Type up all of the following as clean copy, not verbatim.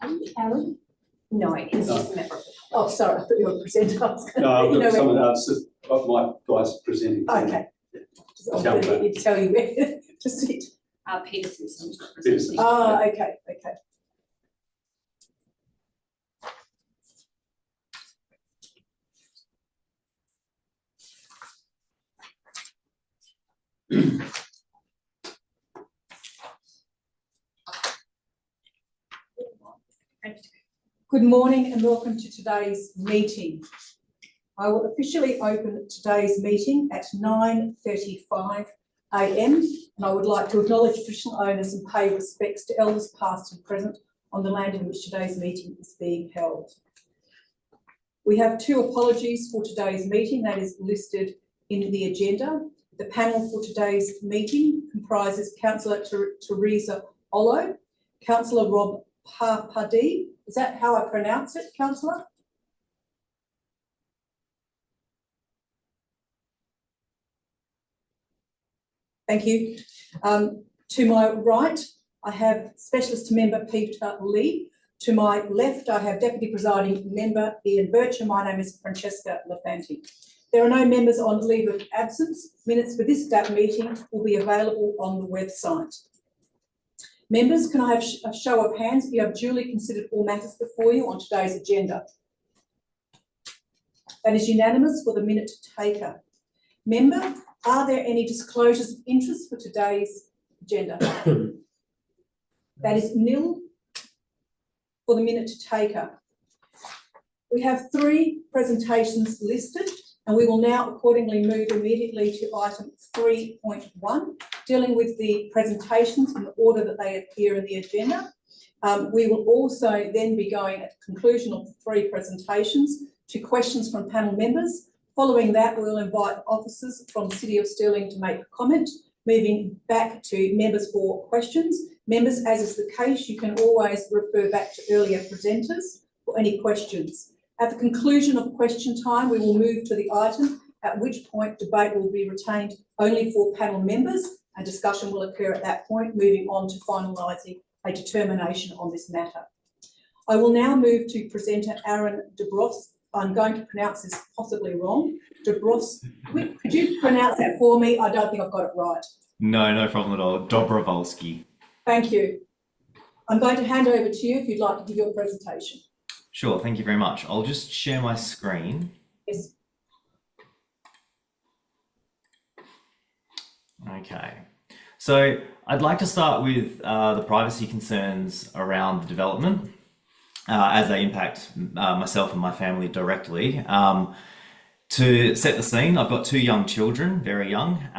Alan? No, he's just a member of the public. Oh, sorry, I thought you were a presenter. No, I've got someone else, my guys presenting. Okay. I'll tell you where to sit. Peter Simpson's Peterson. representing. Ah, okay, okay. Good morning and welcome to today's meeting. I will officially open today's meeting at 9:35 a.m. and I would like to acknowledge traditional owners and pay respects to elders past and present on the land in which today's meeting is being held. We have two apologies for today's meeting that is listed in the agenda. The panel for today's meeting comprises Councillor Teresa Ollo, Councillor Rob Parpadi. Is that how I pronounce it, Councillor? Thank you. To my right, I have Specialist Member Peter Lee. To my left, I have Deputy Presiding Member Ian Bircher. My name is Francesca Lafanti. There are no members on leave of absence. Minutes for this meeting will be available on the website. Members, can I have a show of hands if you have duly considered all matters before you on today's agenda? That is unanimous for the minute taker. Member, are there any disclosures of interest for today's agenda? That is nil for the minute taker. We have three presentations listed and we will now accordingly move immediately to item 3.1, dealing with the presentations in the order that they appear in the agenda. We will also then be going at the conclusion of the three presentations to questions from panel members. Following that, we will invite officers from the City of Stirling to make a comment, moving back to members for questions. Members, as is the case, you can always refer back to earlier presenters for any questions. At the conclusion of question time, we will move to the item, at which point debate will be retained only for panel members and discussion will occur at that point, moving on to finalising a determination on this matter. I will now move to presenter Aaron Dubrovs. I'm going to pronounce this possibly wrong. Dubrovs, could you pronounce that for me? I don't think I've got it right. No problem at all. Dobrovolsky. Thank you. I'm going to hand over to you if you'd like to give your presentation. Sure, thank you very much. I'll just share my screen. Yes. Okay. So I'd like to start with the privacy concerns around the development as they impact myself and my family directly. To set the scene, I've got two young children, very young.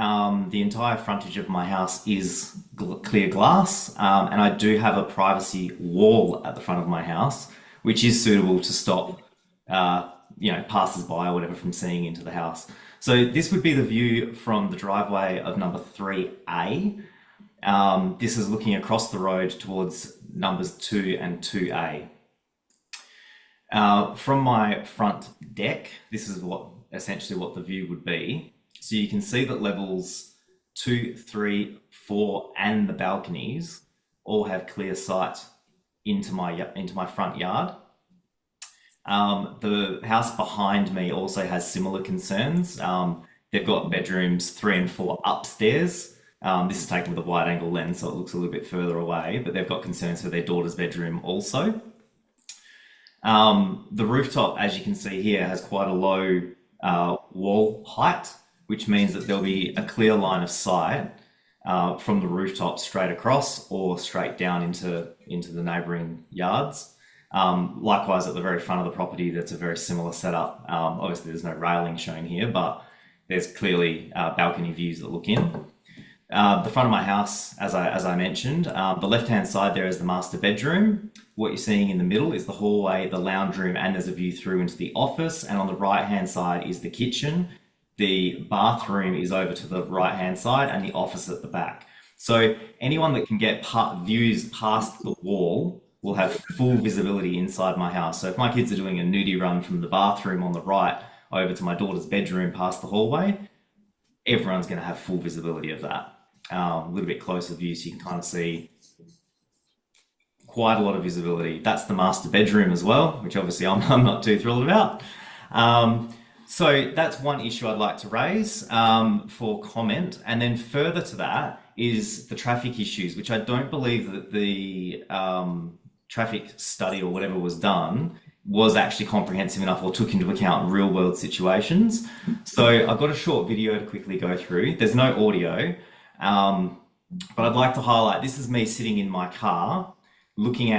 The entire frontage of my house is clear glass, and I do have a privacy wall at the front of my house, which is suitable to stop, passers-by or whatever from seeing into the house. So this would be the view from the driveway of number 3A. This is looking across the road towards numbers 2 and 2A. From my front deck, this is essentially what the view would be. So you can see that levels 2, 3, 4, and the balconies all have clear sight into my front yard. The house behind me also has similar concerns. They've got bedrooms 3 and 4 upstairs. This is taken with a wide angle lens, so it looks a little bit further away, but they've got concerns for their daughter's bedroom also. The rooftop, as you can see here, has quite a low wall height, which means that there'll be a clear line of sight from the rooftop straight across or straight down into the neighbouring yards. Likewise, at the very front of the property, that's a very similar setup. Obviously, there's no railing shown here, but there's clearly balcony views that look in. The front of my house, as I mentioned, the left-hand side there is the master bedroom. What you're seeing in the middle is the hallway, the lounge room, and there's a view through into the office. And on the right-hand side is the kitchen. The bathroom is over to the right-hand side and the office at the back. So anyone that can get views past the wall will have full visibility inside my house. So if my kids are doing a nudie run from the bathroom on the right over to my daughter's bedroom past the hallway, everyone's going to have full visibility of that. A little bit closer view so you can kind of see quite a lot of visibility. That's the master bedroom as well, which obviously I'm not too thrilled about. So that's one issue I'd like to raise for comment. And then further to that is the traffic issues, which I don't believe that the traffic study or whatever was done was actually comprehensive enough or took into account real world situations. So I've got a short video to quickly go through. There's no audio, but I'd like to highlight, this is me sitting in my car, looking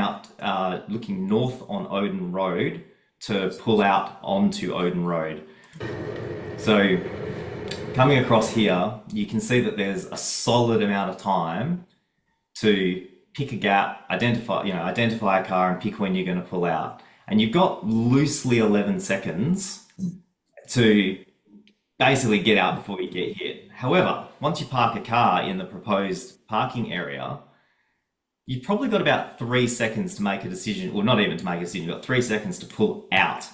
north on Odin Road to pull out onto Odin Road. So coming across here, you can see that there's a solid amount of time to pick a gap, identify a car and pick when you're going to pull out. And you've got loosely 11 seconds to basically get out before you get hit. However, once you park a car in the proposed parking area, you've probably got about 3 seconds to make a decision, or not even to make a decision, you've got 3 seconds to pull out.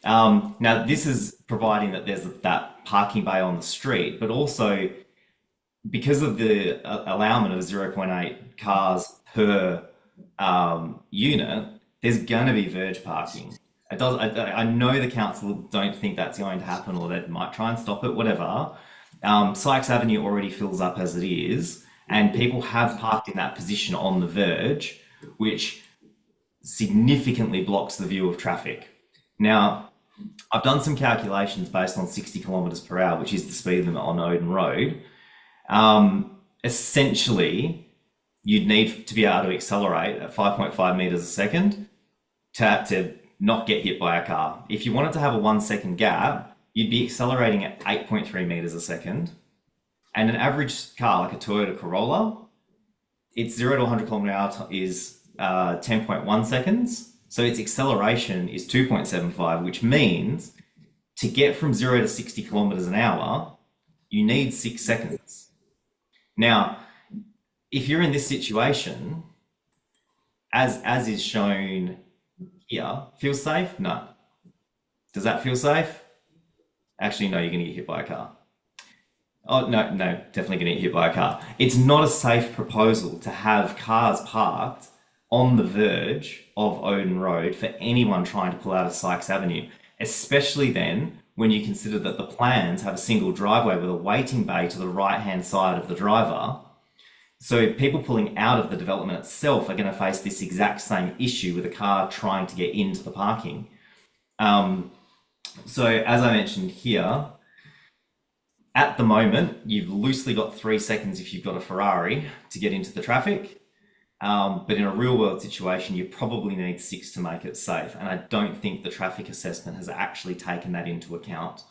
Now, this is providing that there's that parking bay on the street, but also because of the allowance of 0.8 cars per unit, there's going to be verge parking. I know the council don't think that's going to happen, or they might try and stop it, whatever. Sykes Avenue already fills up as it is, and people have parked in that position on the verge, which significantly blocks the view of traffic. Now, I've done some calculations based on 60 kilometres per hour, which is the speed limit on Odin Road. Essentially, you'd need to be able to accelerate at 5.5 metres a second to not get hit by a car. If you wanted to have a 1 second gap, you'd be accelerating at 8.3 metres a second. And an average car like a Toyota Corolla, its 0 to 100 kilometre an hour is 10.1 seconds. So its acceleration is 2.75, which means to get from 0 to 60 kilometres an hour, you need 6 seconds. Now, if you're in this situation, as is shown here, feel safe? No. Does that feel safe? Actually, no, you're going to get hit by a car. Oh, no, definitely going to get hit by a car. It's not a safe proposal to have cars parked on the verge of Odin Road for anyone trying to pull out of Sykes Avenue, especially then when you consider that the plans have a single driveway with a waiting bay to the right-hand side of the driver. So people pulling out of the development itself are going to face this exact same issue with a car trying to get into the parking. So as I mentioned here, at the moment, you've loosely got 3 seconds if you've got a Ferrari to get into the traffic. But in a real world situation, you probably need 6 to make it safe. And I don't think the traffic assessment has actually taken that into account.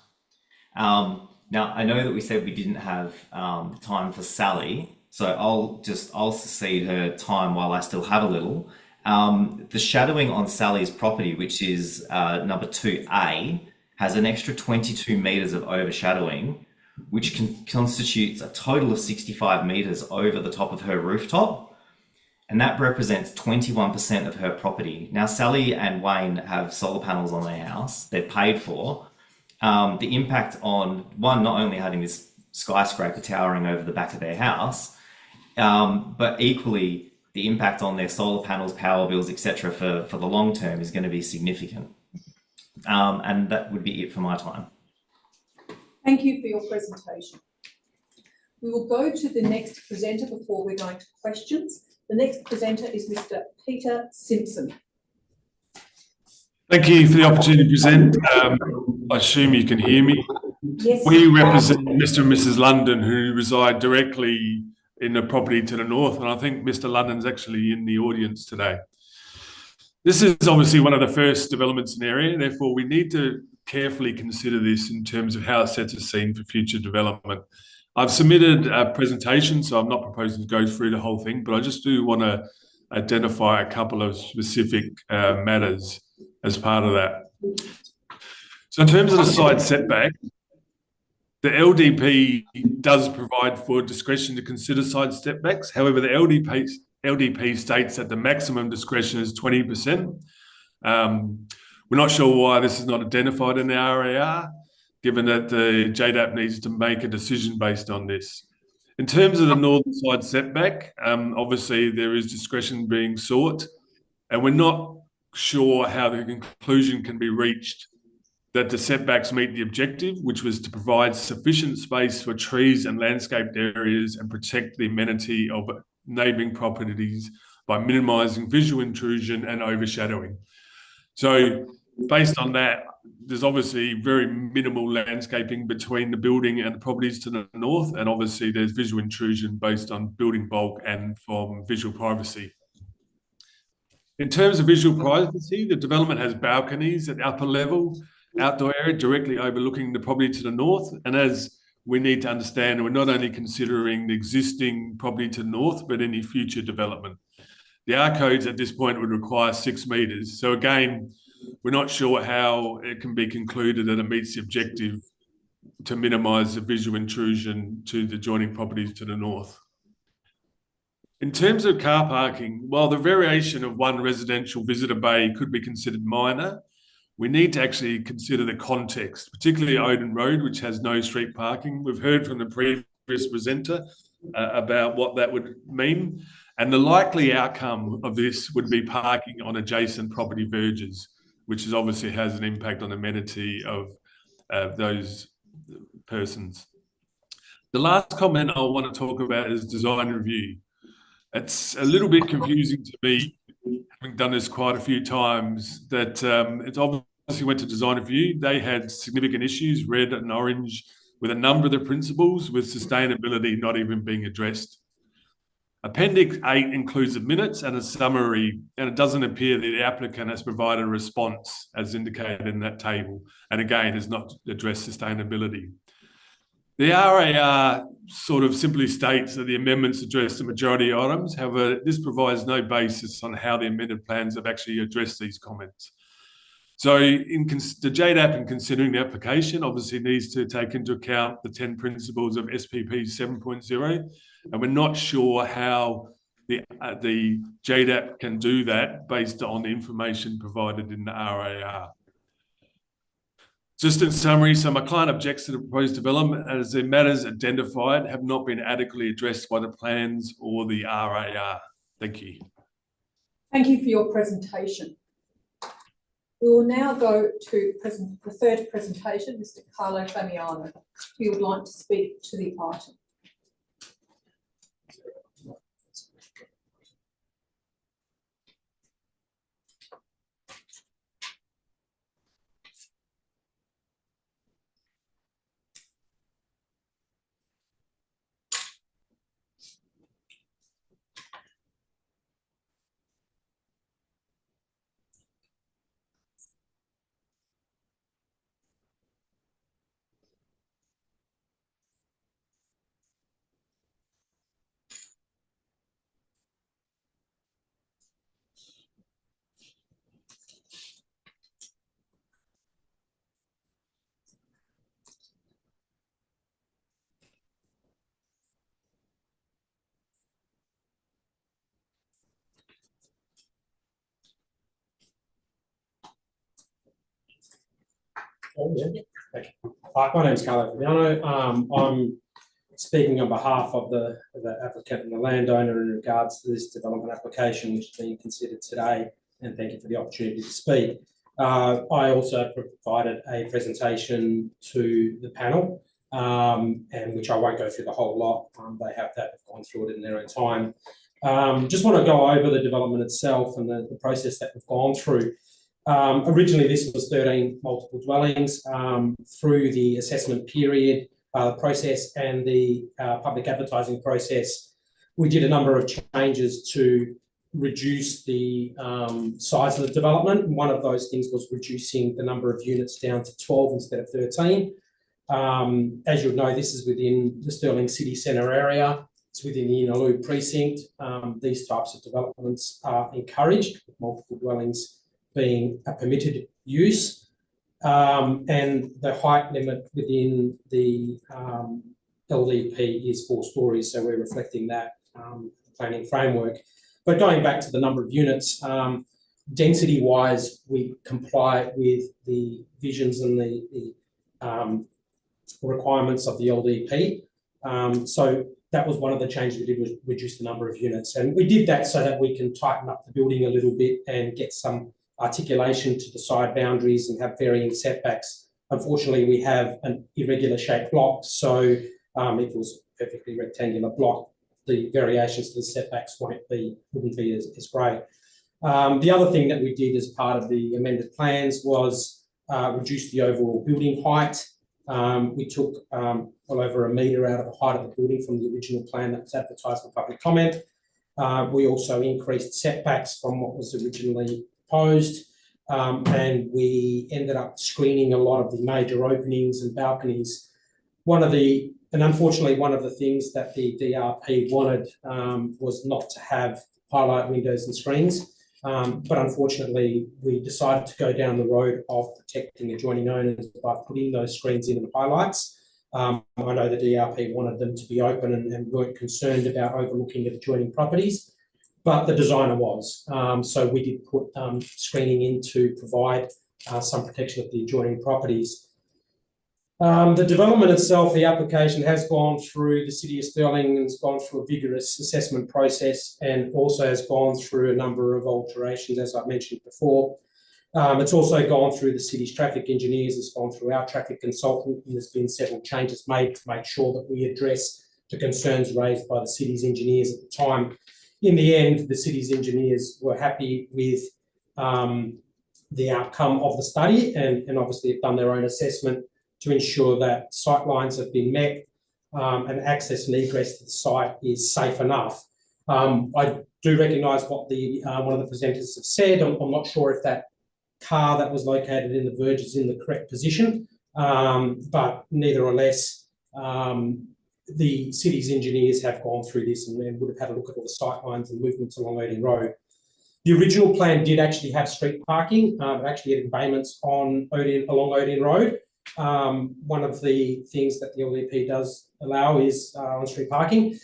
Now, I know that we said we didn't have time for Sally, so I'll cede her time while I still have a little. The shadowing on Sally's property, which is number 2A, has an extra 22 metres of overshadowing, which constitutes a total of 65 metres over the top of her rooftop. And that represents 21% of her property. Now, Sally and Wayne have solar panels on their house, they're paid for. The impact on, one, not only having this skyscraper towering over the back of their house, but equally the impact on their solar panels, power bills, etc. for the long term is going to be significant. And that would be it for my time. Thank you for your presentation. We will go to the next presenter before we're going to questions. The next presenter is Mr. Peter Simpson. Thank you for the opportunity to present. I assume you can hear me. Yes. We represent Mr. and Mrs. London, who reside directly in the property to the north, and I think Mr. London's actually in the audience today. This is obviously one of the first developments in the area, therefore we need to carefully consider this in terms of how it sets a scene for future development. I've submitted a presentation, so I'm not proposing to go through the whole thing, but I just do want to identify a couple of specific matters as part of that. So in terms of the side setback, the LDP does provide for discretion to consider side setbacks. However, the LDP states that the maximum discretion is 20%. We're not sure why this is not identified in the RAR, given that the JDAP needs to make a decision based on this. In terms of the northern side setback, obviously there is discretion being sought. And we're not sure how the conclusion can be reached that the setbacks meet the objective, which was to provide sufficient space for trees and landscaped areas and protect the amenity of neighbouring properties by minimising visual intrusion and overshadowing. So based on that, there's obviously very minimal landscaping between the building and the properties to the north, and obviously there's visual intrusion based on building bulk and from visual privacy. In terms of visual privacy, the development has balconies at the upper level, outdoor area directly overlooking the property to the north. And as we need to understand, we're not only considering the existing property to the north, but any future development. The R codes at this point would require 6 metres. So again, we're not sure how it can be concluded that it meets the objective to minimise the visual intrusion to the adjoining properties to the north. In terms of car parking, while the variation of one residential visitor bay could be considered minor, we need to actually consider the context, particularly Odin Road, which has no street parking. We've heard from the previous presenter about what that would mean. And the likely outcome of this would be parking on adjacent property verges, which obviously has an impact on amenity of those persons. The last comment I want to talk about is design review. It's a little bit confusing to me, having done this quite a few times, that it's obviously went to design review. They had significant issues, red and orange, with a number of the principles, with sustainability not even being addressed. Appendix 8 includes the minutes and a summary, and it doesn't appear that the applicant has provided a response as indicated in that table, and again has not addressed sustainability. The RAR sort of simply states that the amendments address the majority items. However, this provides no basis on how the amended plans have actually addressed these comments. So the JDAP, in considering the application, obviously needs to take into account the 10 principles of SPP 7.0, and we're not sure how the JDAP can do that based on the information provided in the RAR. Just in summary, so my client objects to the proposed development as the matters identified have not been adequately addressed by the plans or the RAR. Thank you. Thank you for your presentation. We will now go to the third presentation, Mr. Carlo Famiano, who would like to speak to the item. Oh, yeah. Okay. My name is Carlo Famiano. I'm speaking on behalf of the applicant and the landowner in regards to this development application which is being considered today, and thank you for the opportunity to speak. I also provided a presentation to the panel, and which I won't go through the whole lot. They have gone through it in their own time. Just want to go over the development itself and the process that we've gone through. Originally, this was 13 multiple dwellings. Through the assessment period, the process and the public advertising process, we did a number of changes to reduce the size of the development. And one of those things was reducing the number of units down to 12 instead of 13. As you'll know, this is within the Stirling city centre area. It's within the Inner Loop precinct. These types of developments are encouraged, with multiple dwellings being a permitted use, and the height limit within the LDP is 4 stories, so we're reflecting that planning framework. But going back to the number of units, density-wise, we comply with the visions and the requirements of the LDP. So that was one of the changes we did, was reduce the number of units. And we did that so that we can tighten up the building a little bit and get some articulation to the side boundaries and have varying setbacks. Unfortunately, we have an irregular shaped block, so if it was a perfectly rectangular block, the variations to the setbacks wouldn't be as great. The other thing that we did as part of the amended plans was reduce the overall building height. We took well over 1 metre out of the height of the building from the original plan that was advertised for public comment. We also increased setbacks from what was originally proposed, and we ended up screening a lot of the major openings and balconies. Unfortunately, one of the things that the DRP wanted was not to have highlight windows and screens. But unfortunately, we decided to go down the road of protecting adjoining owners by putting those screens in the highlights. I know the DRP wanted them to be open and weren't concerned about overlooking at adjoining properties, but the designer was. So we did put screening in to provide some protection of the adjoining properties. The development itself, the application has gone through the City of Stirling and has gone through a vigorous assessment process and also has gone through a number of alterations, as I mentioned before. It's also gone through the city's traffic engineers, it's gone through our traffic consultant, and there's been several changes made to make sure that we address the concerns raised by the city's engineers at the time. In the end, the city's engineers were happy with the outcome of the study and obviously have done their own assessment to ensure that sight lines have been met and access and egress to the site is safe enough. I do recognise what one of the presenters have said. I'm not sure if that car that was located in the verge is in the correct position, but neither or less, the city's engineers have gone through this and would have had a look at all the sight lines and movements along Odin Road. The original plan did actually have street parking. It actually had embayments along Odin Road. One of the things that the LDP does allow is on-street parking.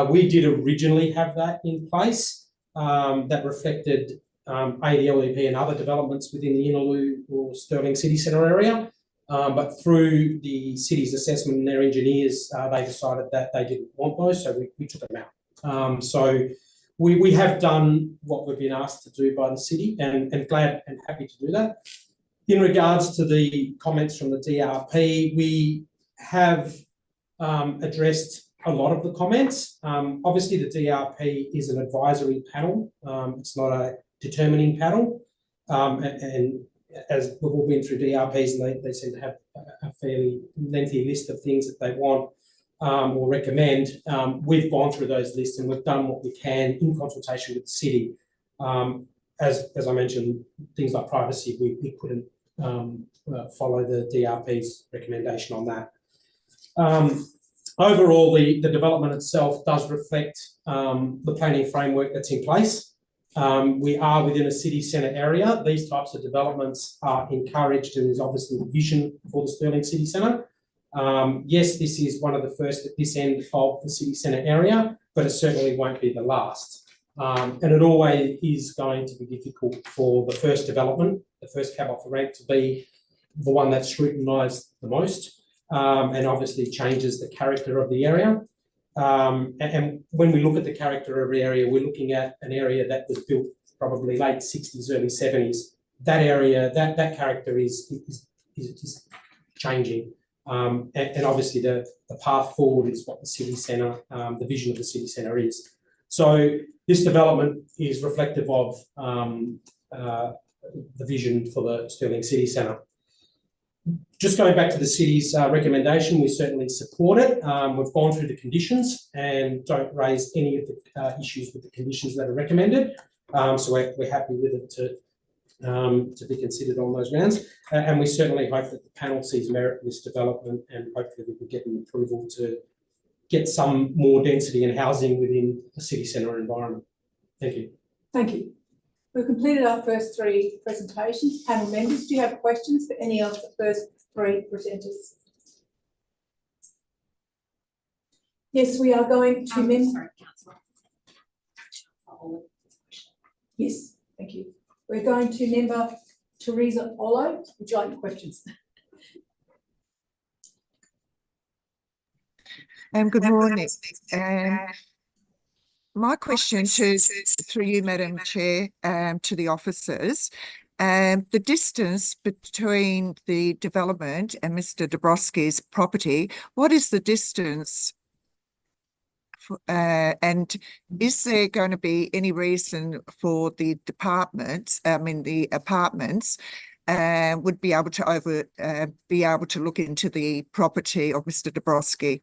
We did originally have that in place that reflected the LDP and other developments within the Innaloo or Stirling City Centre area. But through the city's assessment and their engineers, they decided that they didn't want those, so we took them out. So we have done what we've been asked to do by the city and glad and happy to do that. In regards to the comments from the DRP, we have addressed a lot of the comments. Obviously, the DRP is an advisory panel. It's not a determining panel. And as we've all been through DRPs, and they seem to have a fairly lengthy list of things that they want or recommend. We've gone through those lists and we've done what we can in consultation with the city. As I mentioned, things like privacy, we couldn't follow the DRP's recommendation on that. Overall, the development itself does reflect the planning framework that's in place. We are within a city centre area. These types of developments are encouraged and is obviously the vision for the Stirling City Centre. Yes, this is one of the first at this end of the city centre area, but it certainly won't be the last. And it always is going to be difficult for the first development, the first cab off the rank, to be the one that's scrutinised the most and obviously changes the character of the area. And when we look at the character of the area, we're looking at an area that was built probably late 60s, early 70s. That area, that character is changing. And obviously the path forward is what the city centre, the vision of the city centre is. So this development is reflective of the vision for the Stirling City Centre. Just going back to the city's recommendation, we certainly support it. We've gone through the conditions and don't raise any of the issues with the conditions that are recommended. So we're happy with it to be considered on those grounds. And we certainly hope that the panel sees merit in this development and hopefully we can get an approval to get some more density and housing within the city centre environment. Thank you. Thank you. We've completed our first three presentations. Panel members, do you have questions for any of the first three presenters? Yes, we are going to Sorry, Councillor. Yes, thank you. We're going to member Teresa Ollo. Would you like questions? Good morning. My question through you, Madam Chair, to the officers, the distance between the development and Mr. Dabrowski's property, what is the distance? And is there going to be any reason for the apartments would be able to look into the property of Mr. Dabrowski?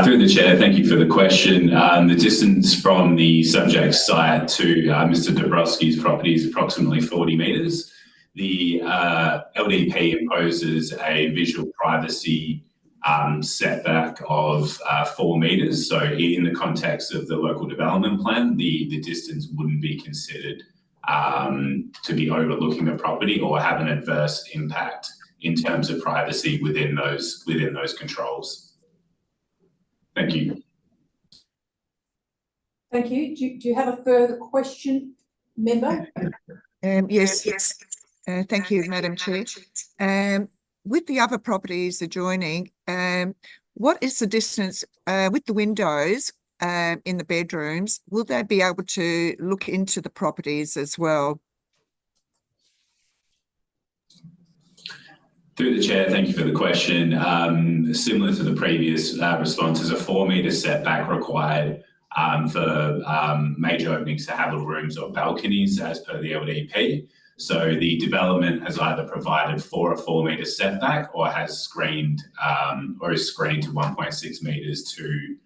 Through the chair, thank you for the question. The distance from the subject site to Mr. Dabrowski's property is approximately 40 metres. The LDP imposes a visual privacy setback of 4 metres. So in the context of the local development plan, the distance wouldn't be considered to be overlooking the property or have an adverse impact in terms of privacy within those controls. Thank you. Thank you. Do you have a further question, member? Yes. Thank you, Madam Chair. With the other properties adjoining, what is the distance with the windows in the bedrooms? Will they be able to look into the properties as well? Through the chair, thank you for the question. Similar to the previous responses, a 4 metre setback required for major openings to habitable rooms or balconies as per the LDP. So the development has either provided for a 4 metre setback or has screened or is screened to 1.6 metres to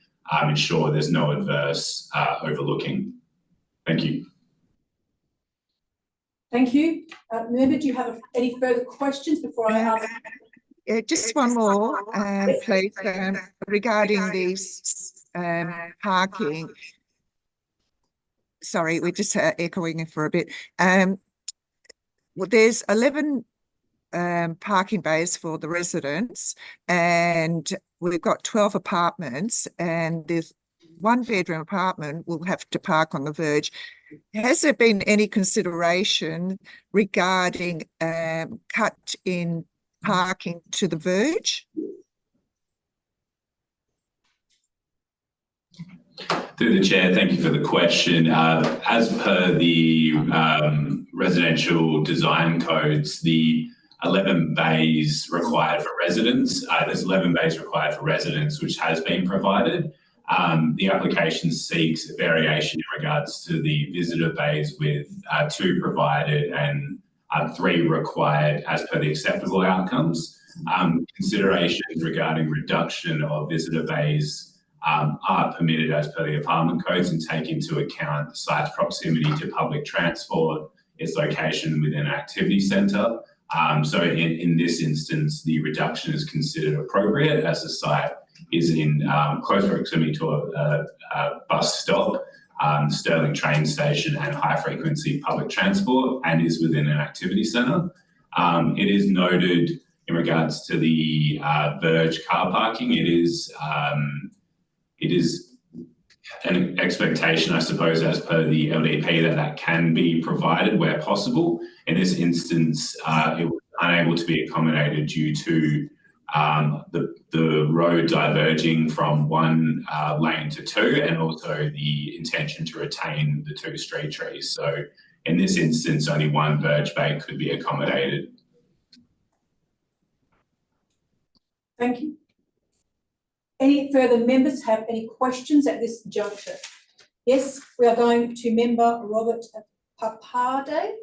ensure there's no adverse overlooking. Thank you. Thank you. Member, do you have any further questions before I ask? Just one more, please, regarding these parking. Sorry, we're just echoing it for a bit. Well, there's 11 parking bays for the residents, and we've got 12 apartments, and there's 1-bedroom apartment will have to park on the verge. Has there been any consideration regarding cut in parking to the verge? Through the chair, thank you for the question. As per the residential design codes, the 11 bays required for residents, there's 11 bays required for residents, which has been provided. The application seeks variation in regards to the visitor bays with 2 provided and 3 required as per the acceptable outcomes. Considerations regarding reduction of visitor bays are permitted as per the apartment codes and take into account the site's proximity to public transport, its location within an activity centre. So in this instance, the reduction is considered appropriate as the site is in close proximity to a bus stop, Stirling train station and high frequency public transport, and is within an activity centre. It is noted in regards to the verge car parking, it is an expectation, I suppose, as per the LDP that can be provided where possible. In this instance, it was unable to be accommodated due to the road diverging from 1 lane to 2, and also the intention to retain the 2 street trees. So in this instance, only 1 verge bay could be accommodated. Thank you. Any further members have any questions at this juncture? Yes, we are going to member Robert Papade.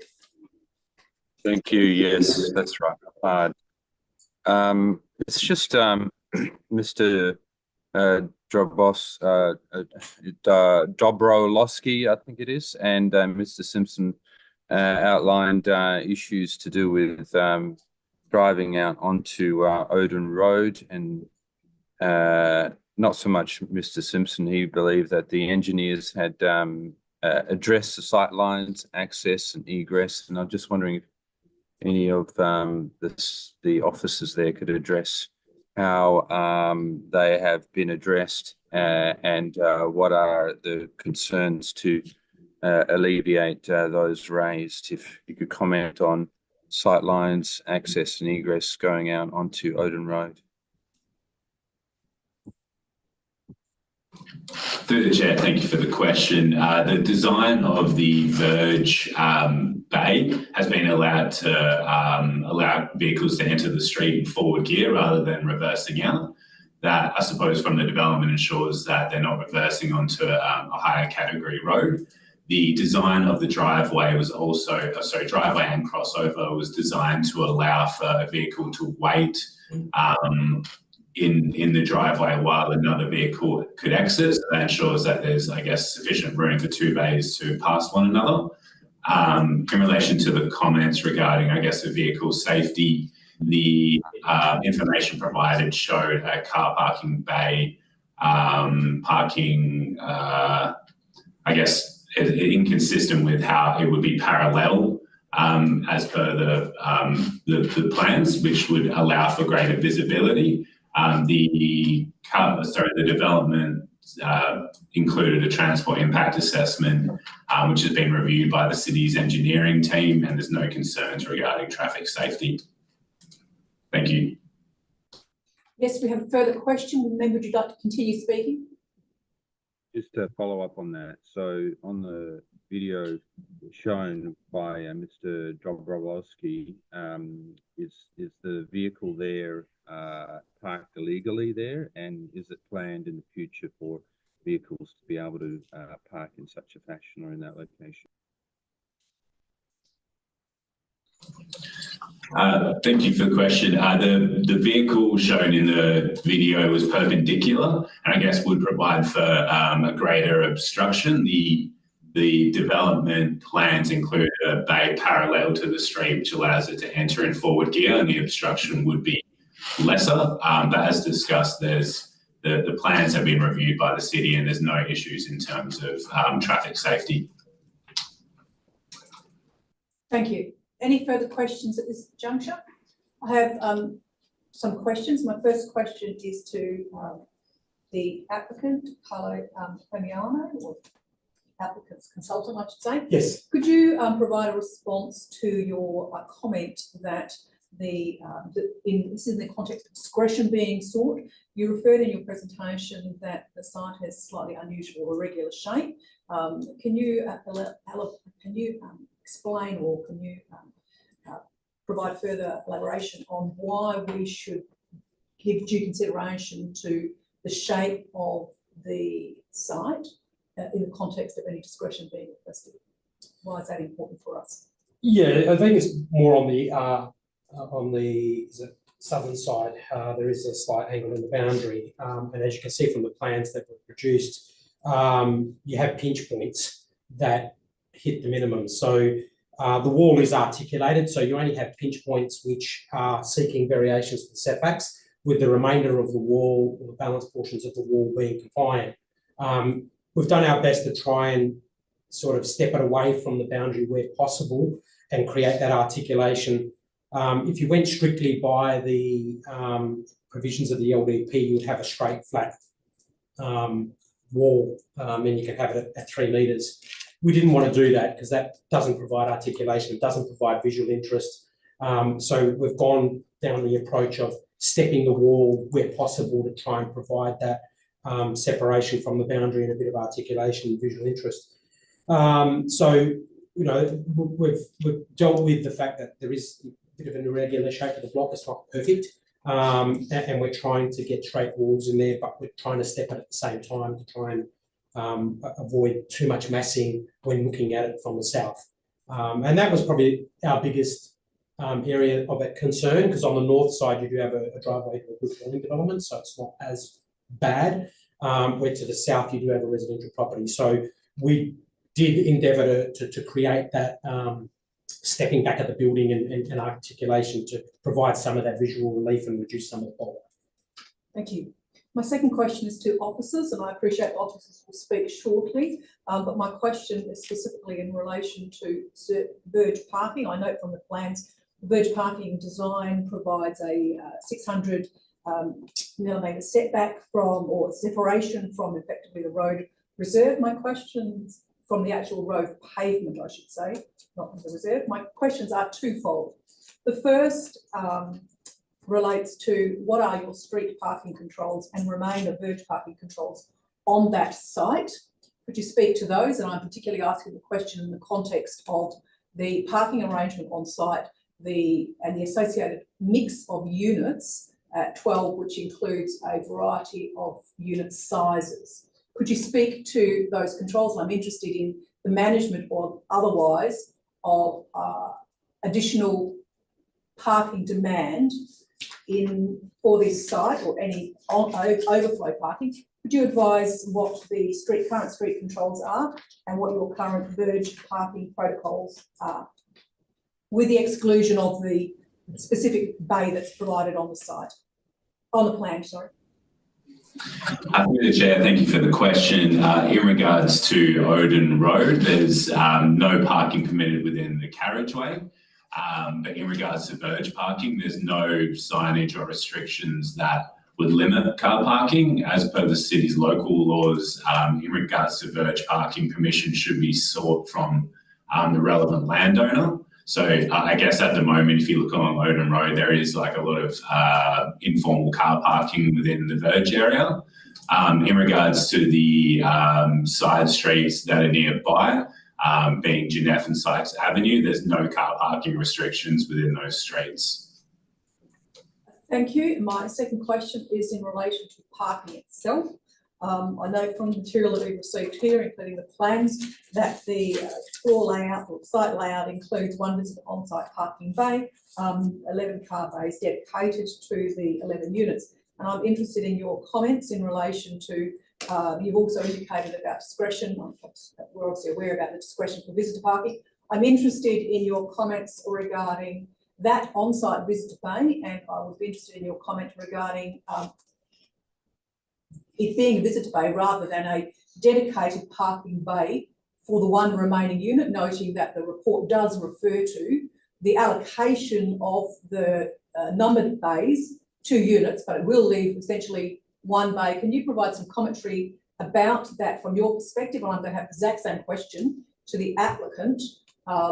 Thank you. Yes, that's right. It's just Mr. Dobrowski, I think it is, and Mr. Simpson outlined issues to do with driving out onto Odin Road, and not so much Mr. Simpson. He believed that the engineers had addressed the sight lines, access and egress, and I'm just wondering if any of the officers there could address how they have been addressed and what are the concerns to alleviate those raised. If you could comment on sight lines, access and egress going out onto Odin Road. Through the chair, thank you for the question. The design of the verge bay has been allowed to allow vehicles to enter the street in forward gear rather than reversing out. That, I suppose, from the development ensures that they're not reversing onto a higher category road. The design of the driveway was also, driveway and crossover was designed to allow for a vehicle to wait in the driveway while another vehicle could exit. So that ensures that there's, I guess, sufficient room for two bays to pass one another. In relation to the comments regarding, I guess, the vehicle safety, the information provided showed a car parking bay parking, I guess, inconsistent with how it would be parallel as per the plans, which would allow for greater visibility. The development included a transport impact assessment, which has been reviewed by the city's engineering team, and there's no concerns regarding traffic safety. Thank you. Yes, we have a further question. Member, would you like to continue speaking? Just to follow up on that, so on the video shown by Mr. Dobrowski, is the vehicle there parked illegally there, and is it planned in the future for vehicles to be able to park in such a fashion or in that location? Thank you for the question. The vehicle shown in the video was perpendicular, and I guess would provide for a greater obstruction. The development plans include a bay parallel to the street, which allows it to enter in forward gear, and the obstruction would be lesser. But as discussed, the plans have been reviewed by the city, and there's no issues in terms of traffic safety. Thank you. Any further questions at this juncture? I have some questions. My first question is to the applicant, Carlo Famiano, or applicant's consultant, I should say. Yes. Could you provide a response to your comment that this is in the context of discretion being sought? You referred in your presentation that the site has slightly unusual irregular shape. Can you explain, or can you provide further elaboration on why we should give due consideration to the shape of the site in the context of any discretion being requested? Why is that important for us? Yeah, I think it's more on the southern side. There is a slight angle in the boundary, and as you can see from the plans that were produced, you have pinch points that hit the minimum. So the wall is articulated, so you only have pinch points which are seeking variations for setbacks, with the remainder of the wall, or the balanced portions of the wall, being compliant. We've done our best to try and sort of step it away from the boundary where possible and create that articulation. If you went strictly by the provisions of the LDP, you would have a straight, flat wall, and you can have it at 3 metres. We didn't want to do that because that doesn't provide articulation, it doesn't provide visual interest. So we've gone down the approach of stepping the wall where possible to try and provide that separation from the boundary and a bit of articulation and visual interest. So, you know, we've dealt with the fact that there is a bit of an irregular shape of the block. It's not perfect, and we're trying to get straight walls in there, but we're trying to step it at the same time to try and avoid too much massing when looking at it from the south. And that was probably our biggest area of concern, because on the north side you do have a driveway to a good building development, so it's not as bad. Where to the south you do have a residential property. So we did endeavour to create that stepping back at the building and articulation to provide some of that visual relief and reduce some of the bulk. Thank you. My second question is to officers, and I appreciate officers will speak shortly, but my question is specifically in relation to verge parking. I note from the plans, the verge parking design provides a 600 millimetre setback from, or separation from, effectively the road reserve. My question from the actual road pavement, I should say, not from the reserve. My questions are twofold. The first relates to what are your street parking controls and remain the verge parking controls on that site? Could you speak to those? And I'm particularly asking the question in the context of the parking arrangement on site, and the associated mix of units at 12, which includes a variety of unit sizes. Could you speak to those controls? I'm interested in the management or otherwise of additional parking demand for this site, or any overflow parking. Could you advise what the current street controls are and what your current verge parking protocols are, with the exclusion of the specific bay that's provided on the site, on the plan, sorry? Through the Chair, thank you for the question. In regards to Odin Road, there's no parking permitted within the carriageway. But in regards to verge parking, there's no signage or restrictions that would limit car parking. As per the city's local laws, in regards to verge parking, permission should be sought from the relevant landowner. So I guess at the moment, if you look along Odin Road, there is like a lot of informal car parking within the verge area. In regards to the side streets that are nearby, being Jeneff and Sykes Avenue, there's no car parking restrictions within those streets. Thank you. My second question is in relation to parking itself. I know from the material that we've received here, including the plans, that the floor layout or site layout includes one visitor on-site parking bay, 11 car bays dedicated to the 11 units. And I'm interested in your comments in relation to, you've also indicated about discretion. We're obviously aware about the discretion for visitor parking. I'm interested in your comments regarding that on-site visitor bay, and I would be interested in your comment regarding it being a visitor bay rather than a dedicated parking bay for the one remaining unit, noting that the report does refer to the allocation of the numbered bays, 2 units, but it will leave essentially 1 bay. Can you provide some commentary about that from your perspective? And I'm going to have the exact same question to the applicant,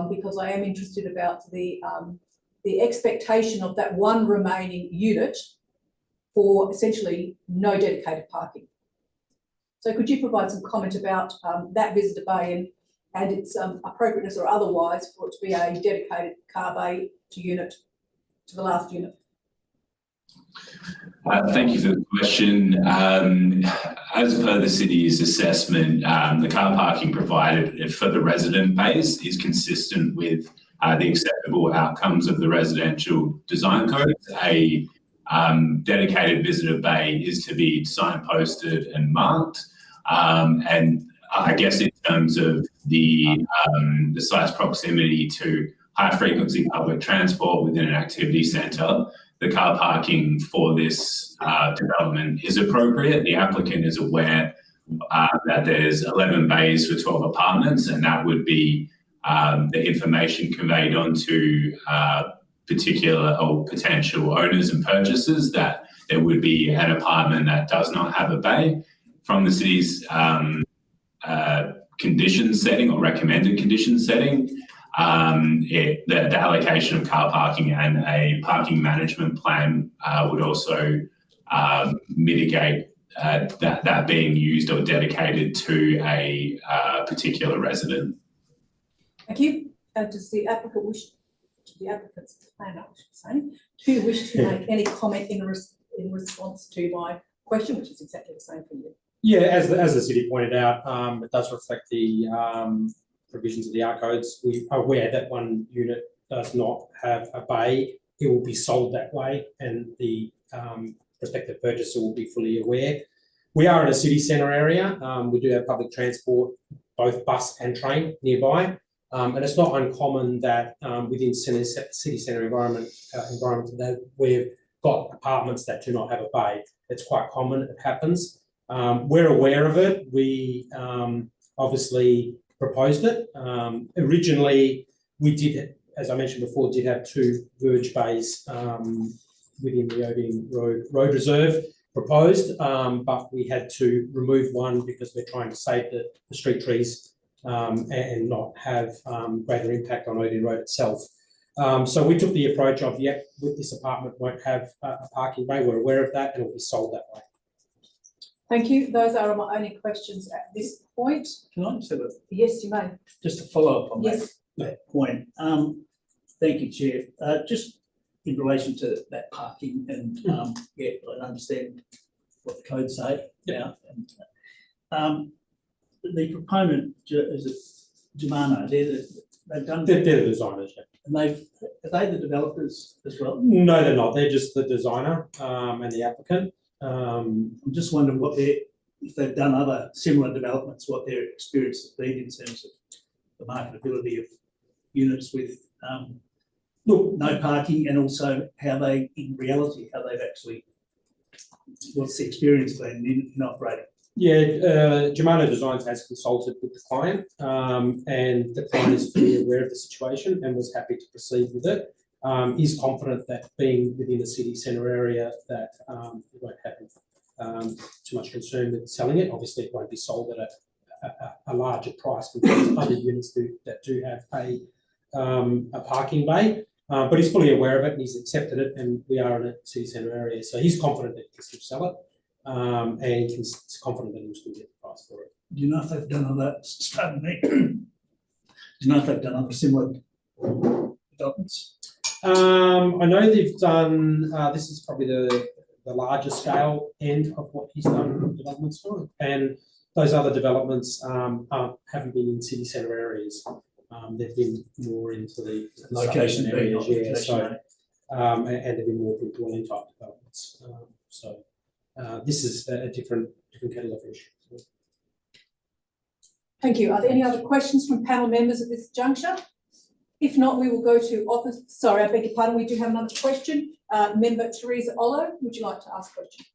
because I am interested about the expectation of that 1 remaining unit for essentially no dedicated parking. So could you provide some comment about that visitor bay and its appropriateness or otherwise for it to be a dedicated car bay to the last unit? Thank you for the question. As per the city's assessment, the car parking provided for the resident base is consistent with the acceptable outcomes of the residential design code. A dedicated visitor bay is to be signposted and marked. And I guess in terms of the site's proximity to high frequency public transport within an activity centre, the car parking for this development is appropriate. The applicant is aware that there's 11 bays for 12 apartments, and that would be the information conveyed onto particular or potential owners and purchasers that there would be an apartment that does not have a bay. From the city's condition setting or recommended condition setting, the allocation of car parking and a parking management plan would also mitigate that being used or dedicated to a particular resident. Thank you. Does the applicant wish, the applicant's planner, I should say, do you wish to make any comment in response to my question, which is exactly the same for you? Yeah, as the city pointed out, it does reflect the provisions of the R codes. We are aware that 1 unit does not have a bay. It will be sold that way, and the prospective purchaser will be fully aware. We are in a city centre area. We do have public transport, both bus and train nearby. And it's not uncommon that within city centre environment that we've got apartments that do not have a bay. It's quite common, it happens. We're aware of it. We obviously proposed it. Originally, we did, as I mentioned before, did have 2 verge bays within the Odin Road Reserve proposed, but we had to remove one because we're trying to save the street trees and not have greater impact on Odin Road itself. So we took the approach of, yep, with this apartment won't have a parking bay. We're aware of that and it'll be sold that way. Thank you. Those are my only questions at this point. Can I just have Yes, you may. just to follow up on Yes. that point? Thank you, Chair. Just in relation to that parking and, yeah, I understand what the codes say now. The proponent, is it Germano, they've done. They're the designers, yeah. And are they the developers as well? No, they're not. They're just the designer and the applicant. I'm just wondering if they've done other similar developments, what their experience has been in terms of the marketability of units with no parking, and also how they, in reality, how they've actually, what's the experience been in operating? Yeah, Germano Designs has consulted with the client, and the client is fully aware of the situation and was happy to proceed with it. He's confident that being within the city centre area that it won't have too much concern with selling it. Obviously, it won't be sold at a larger price compared to other units that do have a parking bay. But he's fully aware of it and he's accepted it, and we are in a city centre area. So he's confident that he can still sell it, and he's confident that he'll still get the price for it. Do you know if they've done other, do you know if they've done other similar developments? I know they've done, this is probably the larger scale end of what he's done developments for, and those other developments haven't been in city centre areas. They've been more into the Location areas, yeah. location, So and they've been more dwelling type developments. This is a different kettle of fish. Thank you. Are there any other questions from panel members at this juncture? If not, we will go to office. Sorry, I beg your pardon. We do have another question. Member Teresa Ollo, would you like to ask a question?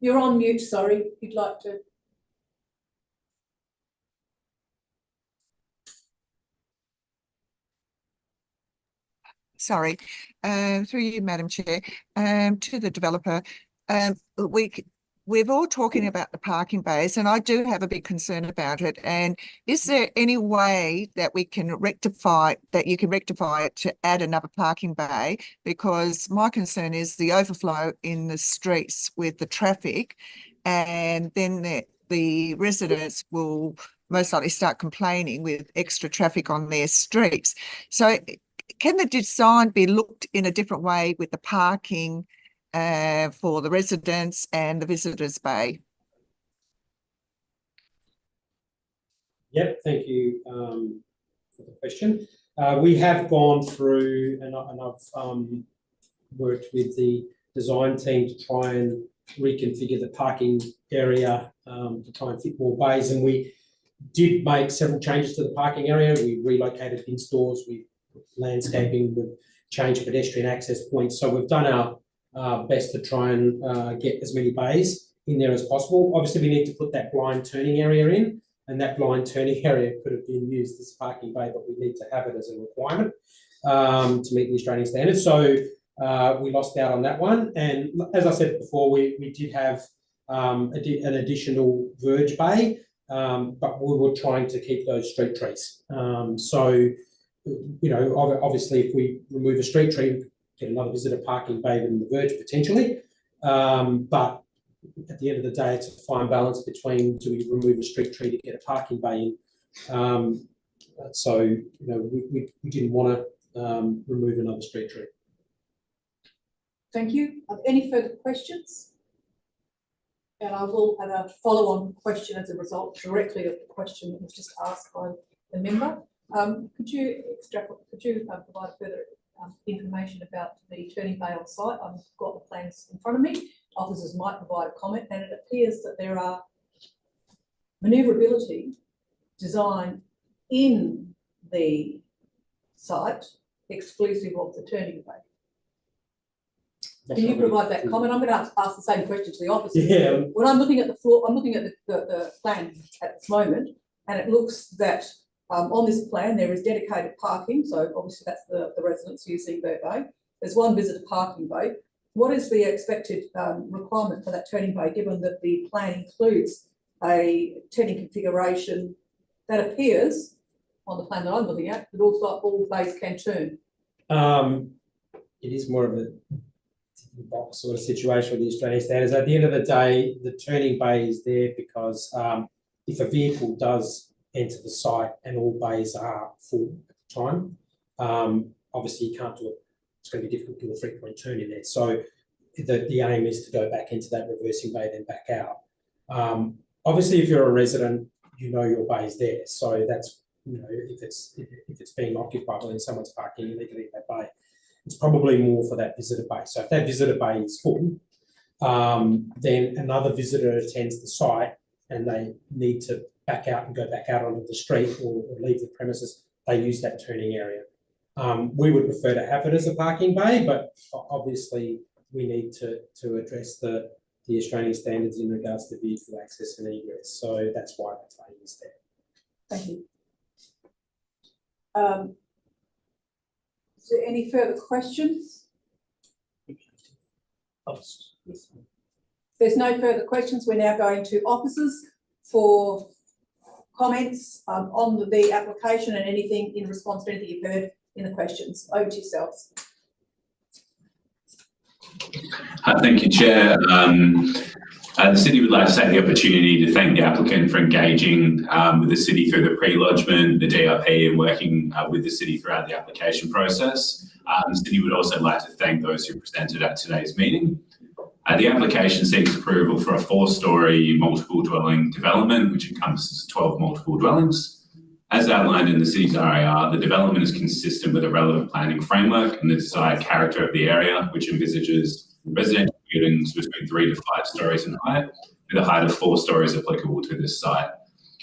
You're on mute. Sorry, if you'd like to. Sorry, through you, Madam Chair, to the developer. We're all talking about the parking bays, and I do have a big concern about it. And is there any way that we can rectify it to add another parking bay? Because my concern is the overflow in the streets with the traffic, and then the residents will most likely start complaining with extra traffic on their streets. So can the design be looked in a different way with the parking for the residents and the visitors bay? Yep, thank you for the question. We have gone through, and I've worked with the design team to try and reconfigure the parking area to try and fit more bays, and we did make several changes to the parking area. We relocated bin stores, we landscaping, we've changed pedestrian access points. So we've done our best to try and get as many bays in there as possible. Obviously, we need to put that blind turning area in, and that blind turning area could have been used as a parking bay, but we need to have it as a requirement to meet the Australian standards. So we lost out on that one. And as I said before, we did have an additional verge bay, but we were trying to keep those street trees. You know, obviously, if we remove a street tree, we get another visitor parking bay in the verge potentially. But at the end of the day, it's a fine balance between, do we remove a street tree to get a parking bay in? So, you know, we didn't want to remove another street tree. Thank you. Are there any further questions? And I will have a follow-on question as a result directly of the question that was just asked by the member. Could you provide further information about the turning bay on site? I've got the plans in front of me. Officers might provide a comment, and it appears that there are manoeuvrability design in the site exclusive of the turning bay. Can you provide that comment? I'm going to ask the same question to the officers. Yeah. When I'm looking at the floor, I'm looking at the plan at this moment, and it looks that on this plan there is dedicated parking. So obviously that's the residents using their bay. There's one visitor parking bay. What is the expected requirement for that turning bay, given that the plan includes a turning configuration that appears on the plan that I'm looking at, that looks like all bays can turn. It is more of a box sort of situation with the Australian standards. At the end of the day, the turning bay is there because if a vehicle does enter the site and all bays are full at the time, obviously you can't do it. It's going to be difficult to do a three-point turn in there. So the aim is to go back into that reversing bay, then back out. Obviously, if you're a resident, you know your bay is there. So that's, you know, if it's being occupied and someone's parking illegally in that bay, it's probably more for that visitor bay. So if that visitor bay is full, then another visitor attends the site and they need to back out and go back out onto the street or leave the premises, they use that turning area. We would prefer to have it as a parking bay, but obviously we need to address the Australian standards in regards to vehicle access and egress. So that's why that bay is there. Thank you. Is there any further questions? Yes. If there's no further questions, we're now going to officers for comments on the application and anything in response to anything you've heard in the questions. Over to yourselves. Thank you, Chair. The City would like to take the opportunity to thank the applicant for engaging with the City through the pre-lodgement, the DRP, and working with the City throughout the application process. The City would also like to thank those who presented at today's meeting. The application seeks approval for a 4-storey multiple dwelling development, which encompasses 12 multiple dwellings. As outlined in the City's RAR, the development is consistent with a relevant planning framework and the desired character of the area, which envisages residential buildings between 3 to 5 storeys in height, with a height of 4 storeys applicable to this site.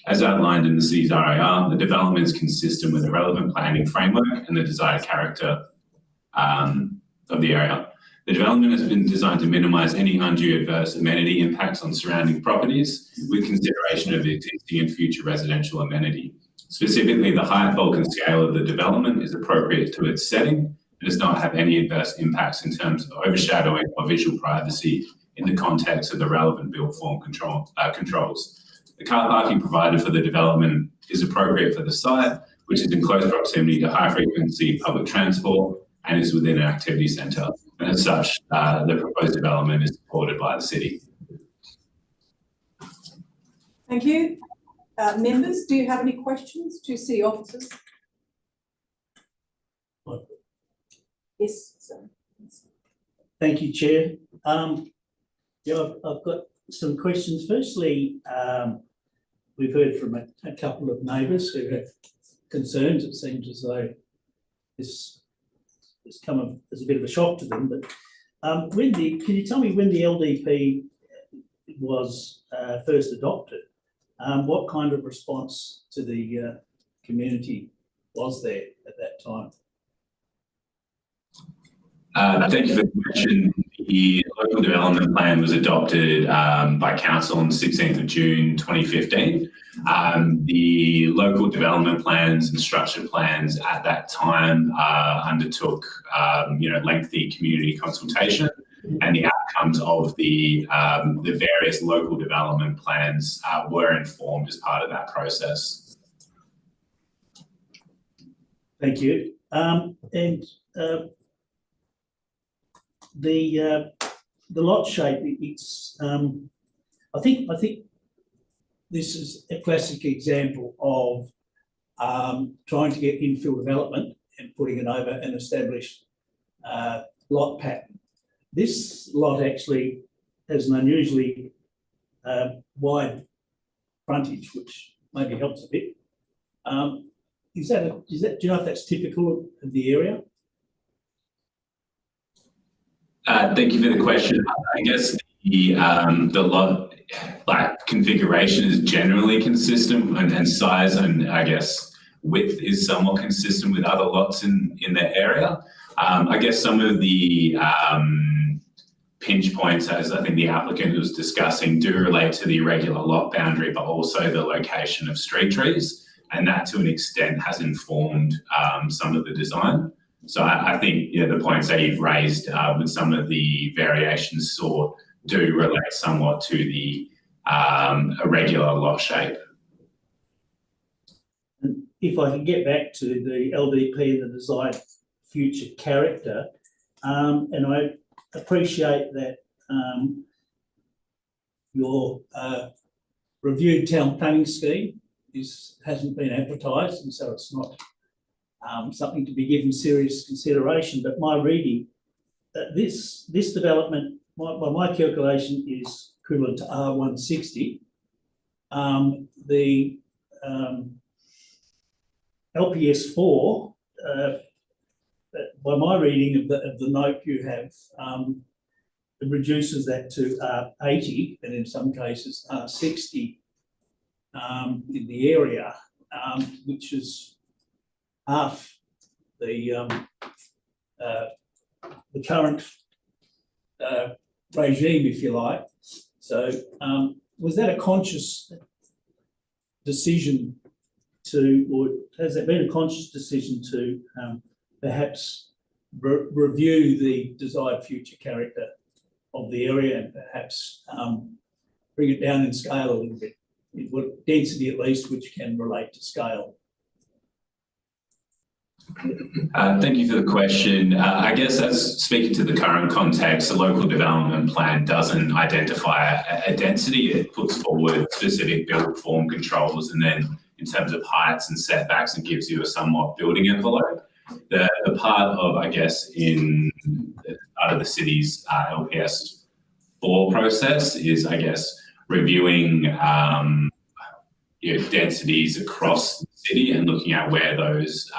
As outlined in the City's RAR, the development is consistent with a relevant planning framework and the desired character of the area. The development has been designed to minimise any undue adverse amenity impacts on surrounding properties, with consideration of existing and future residential amenity. Specifically, the height, bulk and scale of the development is appropriate to its setting and does not have any adverse impacts in terms of overshadowing or visual privacy in the context of the relevant built form controls. The car parking provided for the development is appropriate for the site, which is in close proximity to high frequency public transport and is within an activity centre. And as such, the proposed development is supported by the City. Thank you. Members, do you have any questions to City officers? Yes, sir. Thank you, Chair. Yeah, I've got some questions. Firstly, we've heard from a couple of neighbours who have concerns. It seems as though this has come as a bit of a shock to them. But can you tell me when the LDP was first adopted? What kind of response to the community was there at that time? Thank you for the question. The local development plan was adopted by Council on the 16th of June 2015. The local development plans and structure plans at that time undertook lengthy community consultation, and the outcomes of the various local development plans were informed as part of that process. Thank you. The lot shape, it's I think this is a classic example of trying to get infill development and putting it over an established lot pattern. This lot actually has an unusually wide frontage, which maybe helps a bit. Do you know if that's typical of the area? Thank you for the question. I guess the lot configuration is generally consistent, and size and I guess width is somewhat consistent with other lots in the area. I guess some of the pinch points, as I think the applicant was discussing, do relate to the irregular lot boundary, but also the location of street trees, and that to an extent has informed some of the design. So I think the points that you've raised with some of the variations sought do relate somewhat to the irregular lot shape. And if I can get back to the LDP and the desired future character, and I appreciate that your reviewed town planning scheme hasn't been advertised, and so it's not something to be given serious consideration. But my reading, this development, by my calculation, is equivalent to R160. The LPS 4, by my reading of the note you have, it reduces that to R80, and in some cases R60 in the area, which is half the current regime, if you like. So was that a conscious decision to, or has there been a conscious decision to perhaps review the desired future character of the area and perhaps bring it down in scale a little bit, density at least, which can relate to scale? Thank you for the question. I guess, as speaking to the current context, the local development plan doesn't identify a density. It puts forward specific build form controls, and then in terms of heights and setbacks, it gives you a somewhat building envelope. The part of, I guess, in part of the city's LPS 4 process is, I guess, reviewing densities across the city and looking at where those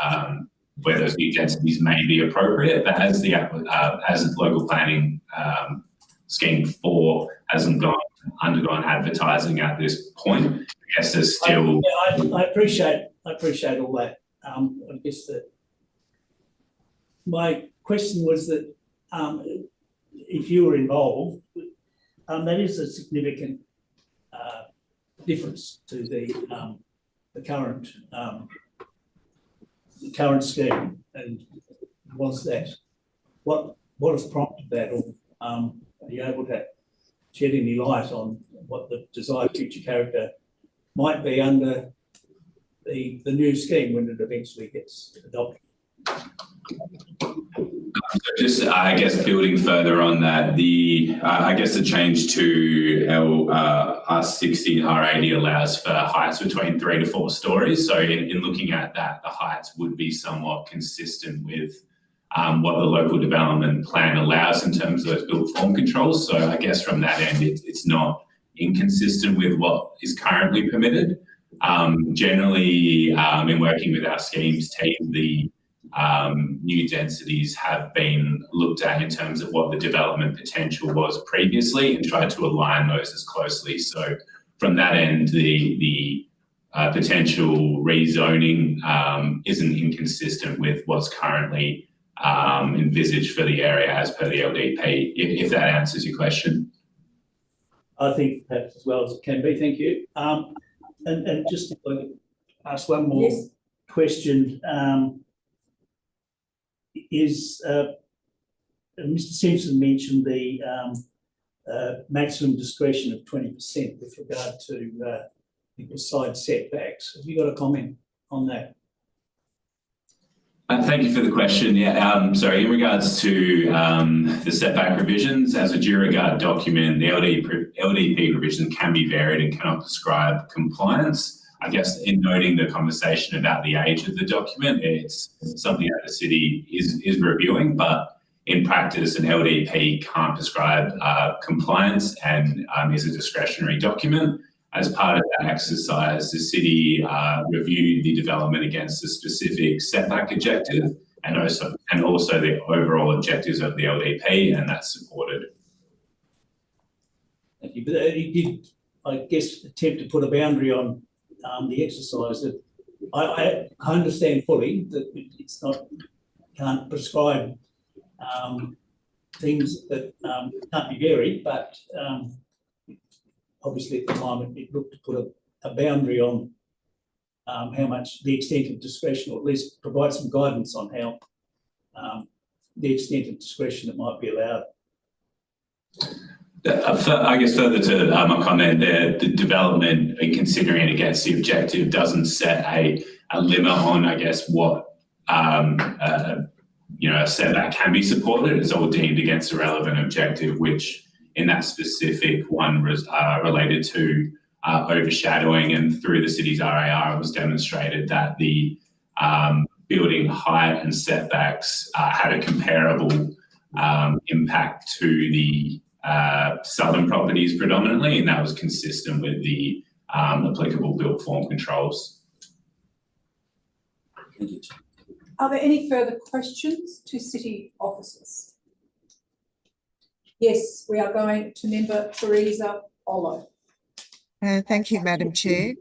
new densities may be appropriate. But as the local planning scheme 4 hasn't undergone advertising at this point, I guess there's still. I appreciate all that. I guess that my question was that if you were involved, that is a significant difference to the current scheme. And was that what has prompted that, or are you able to shed any light on what the desired future character might be under the new scheme when it eventually gets adopted? Just, I guess, building further on that, I guess the change to R60 and R80 allows for heights between 3 to 4 stories. So in looking at that, the heights would be somewhat consistent with what the local development plan allows in terms of those build form controls. So I guess from that end, it's not inconsistent with what is currently permitted. Generally, in working with our schemes team, the new densities have been looked at in terms of what the development potential was previously and tried to align those as closely. So from that end, the potential rezoning isn't inconsistent with what's currently envisaged for the area as per the LDP, if that answers your question. I think perhaps as well as it can be, thank you. And just if I could ask one more question. Mr. Simpson mentioned the maximum discretion of 20% with regard to side setbacks. Have you got a comment on that? Thank you for the question. Yeah, sorry, in regards to the setback provisions, as a due regard document, the LDP provision can be varied and cannot prescribe compliance. I guess in noting the conversation about the age of the document, it's something that the city is reviewing, but in practice, an LDP can't prescribe compliance and is a discretionary document. As part of that exercise, the city reviewed the development against a specific setback objective and also the overall objectives of the LDP, and that's supported. Thank you. But he did, I guess, attempt to put a boundary on the exercise. That I understand fully that it's not, can't prescribe things that can't be varied, but obviously at the moment it looked to put a boundary on how much the extent of discretion, or at least provide some guidance on how the extent of discretion that might be allowed. I guess further to my comment there, the development, considering it against the objective, doesn't set a limit on, I guess, what a setback can be supported. It's all deemed against a relevant objective, which in that specific one was related to overshadowing, and through the city's RAR, it was demonstrated that the building height and setbacks had a comparable impact to the southern properties predominantly, and that was consistent with the applicable built form controls. Are there any further questions to city officers? Yes, we are going to member Teresa Ollo. Thank you, Madam Chair.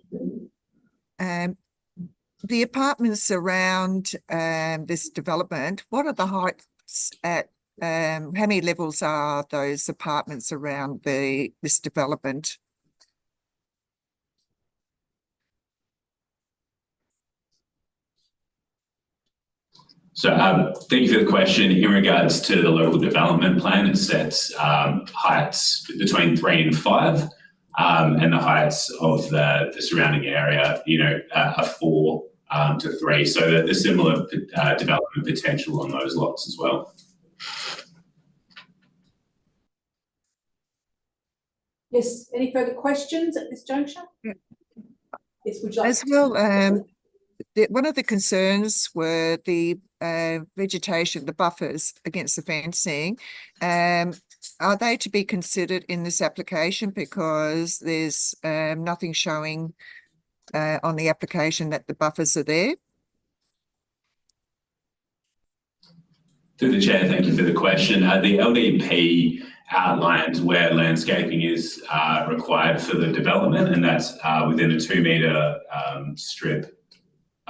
The apartments around this development, what are the heights at, how many levels are those apartments around this development? So thank you for the question. In regards to the local development plan, it sets heights between 3 and 5, and the heights of the surrounding area, are 4 to 3. So there's similar development potential on those lots as well. Yes, any further questions at this juncture? Yeah. Yes, would you like As well, one of the concerns were the vegetation, the buffers against the fencing. Are they to be considered in this application, because there's nothing showing on the application that the buffers are there? Through the chair, thank you for the question. The LDP outlines where landscaping is required for the development, and that's within a 2 metre strip.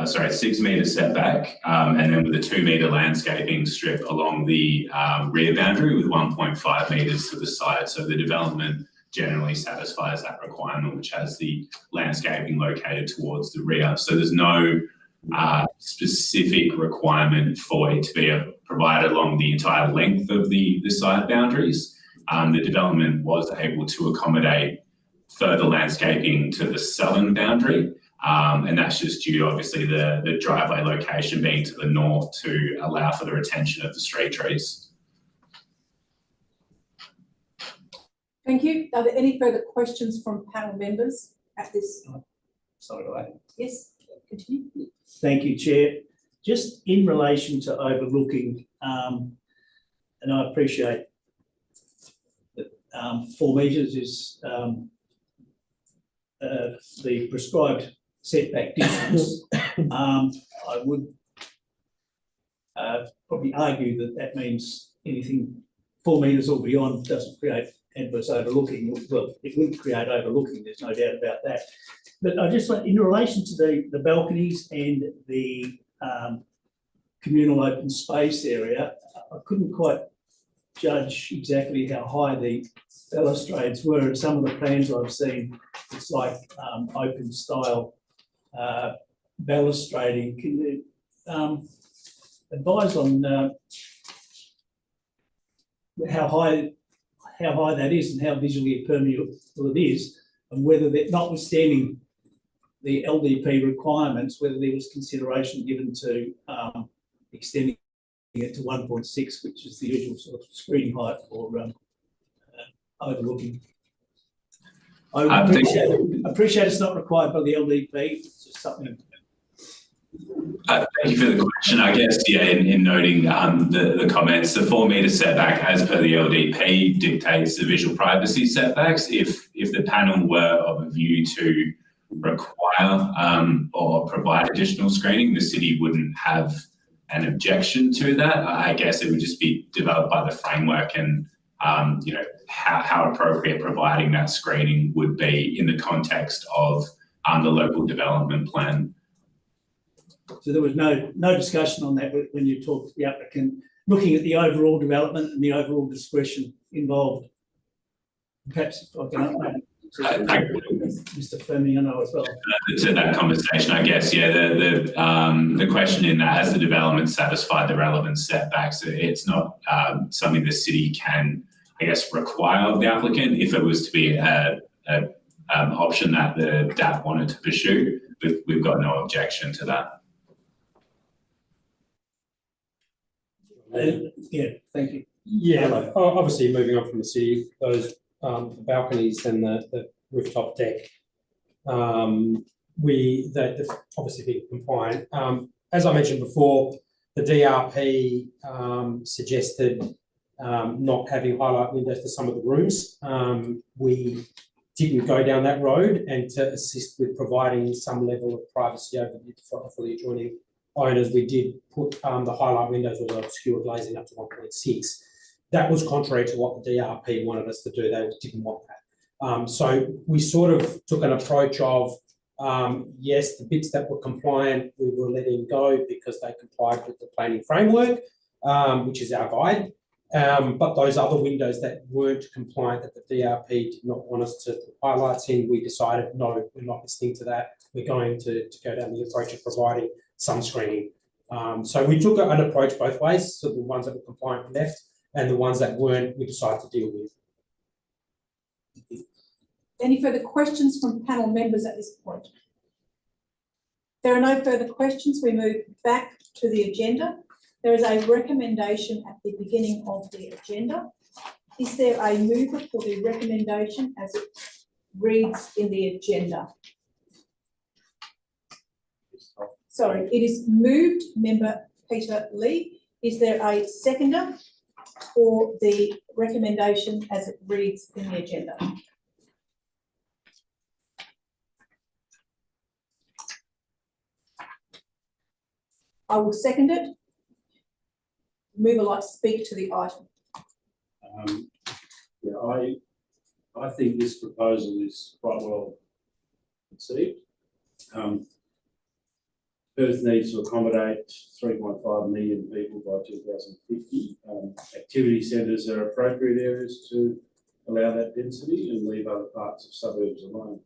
6 metre setback, and then with a 2 metre landscaping strip along the rear boundary with 1.5 metres to the side. So the development generally satisfies that requirement, which has the landscaping located towards the rear. So there's no specific requirement for it to be provided along the entire length of the side boundaries. The development was able to accommodate further landscaping to the southern boundary. And that's just due to obviously the driveway location being to the north to allow for the retention of the street trees. Thank you. Are there any further questions from panel members at this? Sorry, right. Yes, continue. Thank you, Chair. Just in relation to overlooking, and I appreciate that 4 metres is the prescribed setback distance. I would probably argue that that means anything 4 metres or beyond doesn't create adverse overlooking. Well, it will create overlooking, there's no doubt about that. But I just want, in relation to the balconies and the communal open space area, I couldn't quite judge exactly how high the balustrades were. In some of the plans I've seen, it's like open style balustrading. Can you advise on how high that is and how visually permeable it is, and whether that, notwithstanding the LDP requirements, whether there was consideration given to extending it to 1.6, which is the usual sort of screen height for overlooking. I appreciate it's not required by the LDP. It's just something. Thank you for the question. I guess, yeah, in noting the comments, the 4 metre setback as per the LDP dictates the visual privacy setbacks. If the panel were of a view to require or provide additional screening, the city wouldn't have an objection to that. I guess it would just be developed by the framework and how appropriate providing that screening would be in the context of the local development plan. So there was no discussion on that when you talked to the applicant, looking at the overall development and the overall discretion involved. Perhaps if I can Mr. Firmiano as well. To that conversation, I guess, yeah, the question in that, has the development satisfied the relevant setbacks? It's not something the city can, I guess, require of the applicant. If it was to be a option that the DAP wanted to pursue, we've got no objection to that. Yeah, thank you. Yeah, obviously moving on from the city, those balconies and the rooftop deck, they're obviously being compliant. As I mentioned before, the DRP suggested not having highlight windows to some of the rooms. We didn't go down that road, and to assist with providing some level of privacy over for the adjoining owners, we did put the highlight windows or the obscure glazing up to 1.6. That was contrary to what the DRP wanted us to do. They didn't want that. So we sort of took an approach of, yes, the bits that were compliant, we were letting go because they complied with the planning framework, which is our guide. But those other windows that weren't compliant, that the DRP did not want us to put highlights in, we decided, no, we're not listening to that. We're going to go down the approach of providing some screening. So we took an approach both ways. So the ones that were compliant left, and the ones that weren't, we decided to deal with. Any further questions from panel members at this point? There are no further questions. We move back to the agenda. There is a recommendation at the beginning of the agenda. Is there a mover for the recommendation as it reads in the agenda? Sorry, it is moved, Member Peter Lee. Is there a seconder for the recommendation as it reads in the agenda? I will second it. Mover like to speak to the item. Yeah, I think this proposal is quite well conceived. Perth needs to accommodate 3.5 million people by 2050. Activity centres are appropriate areas to allow that density and leave other parts of suburbs alone.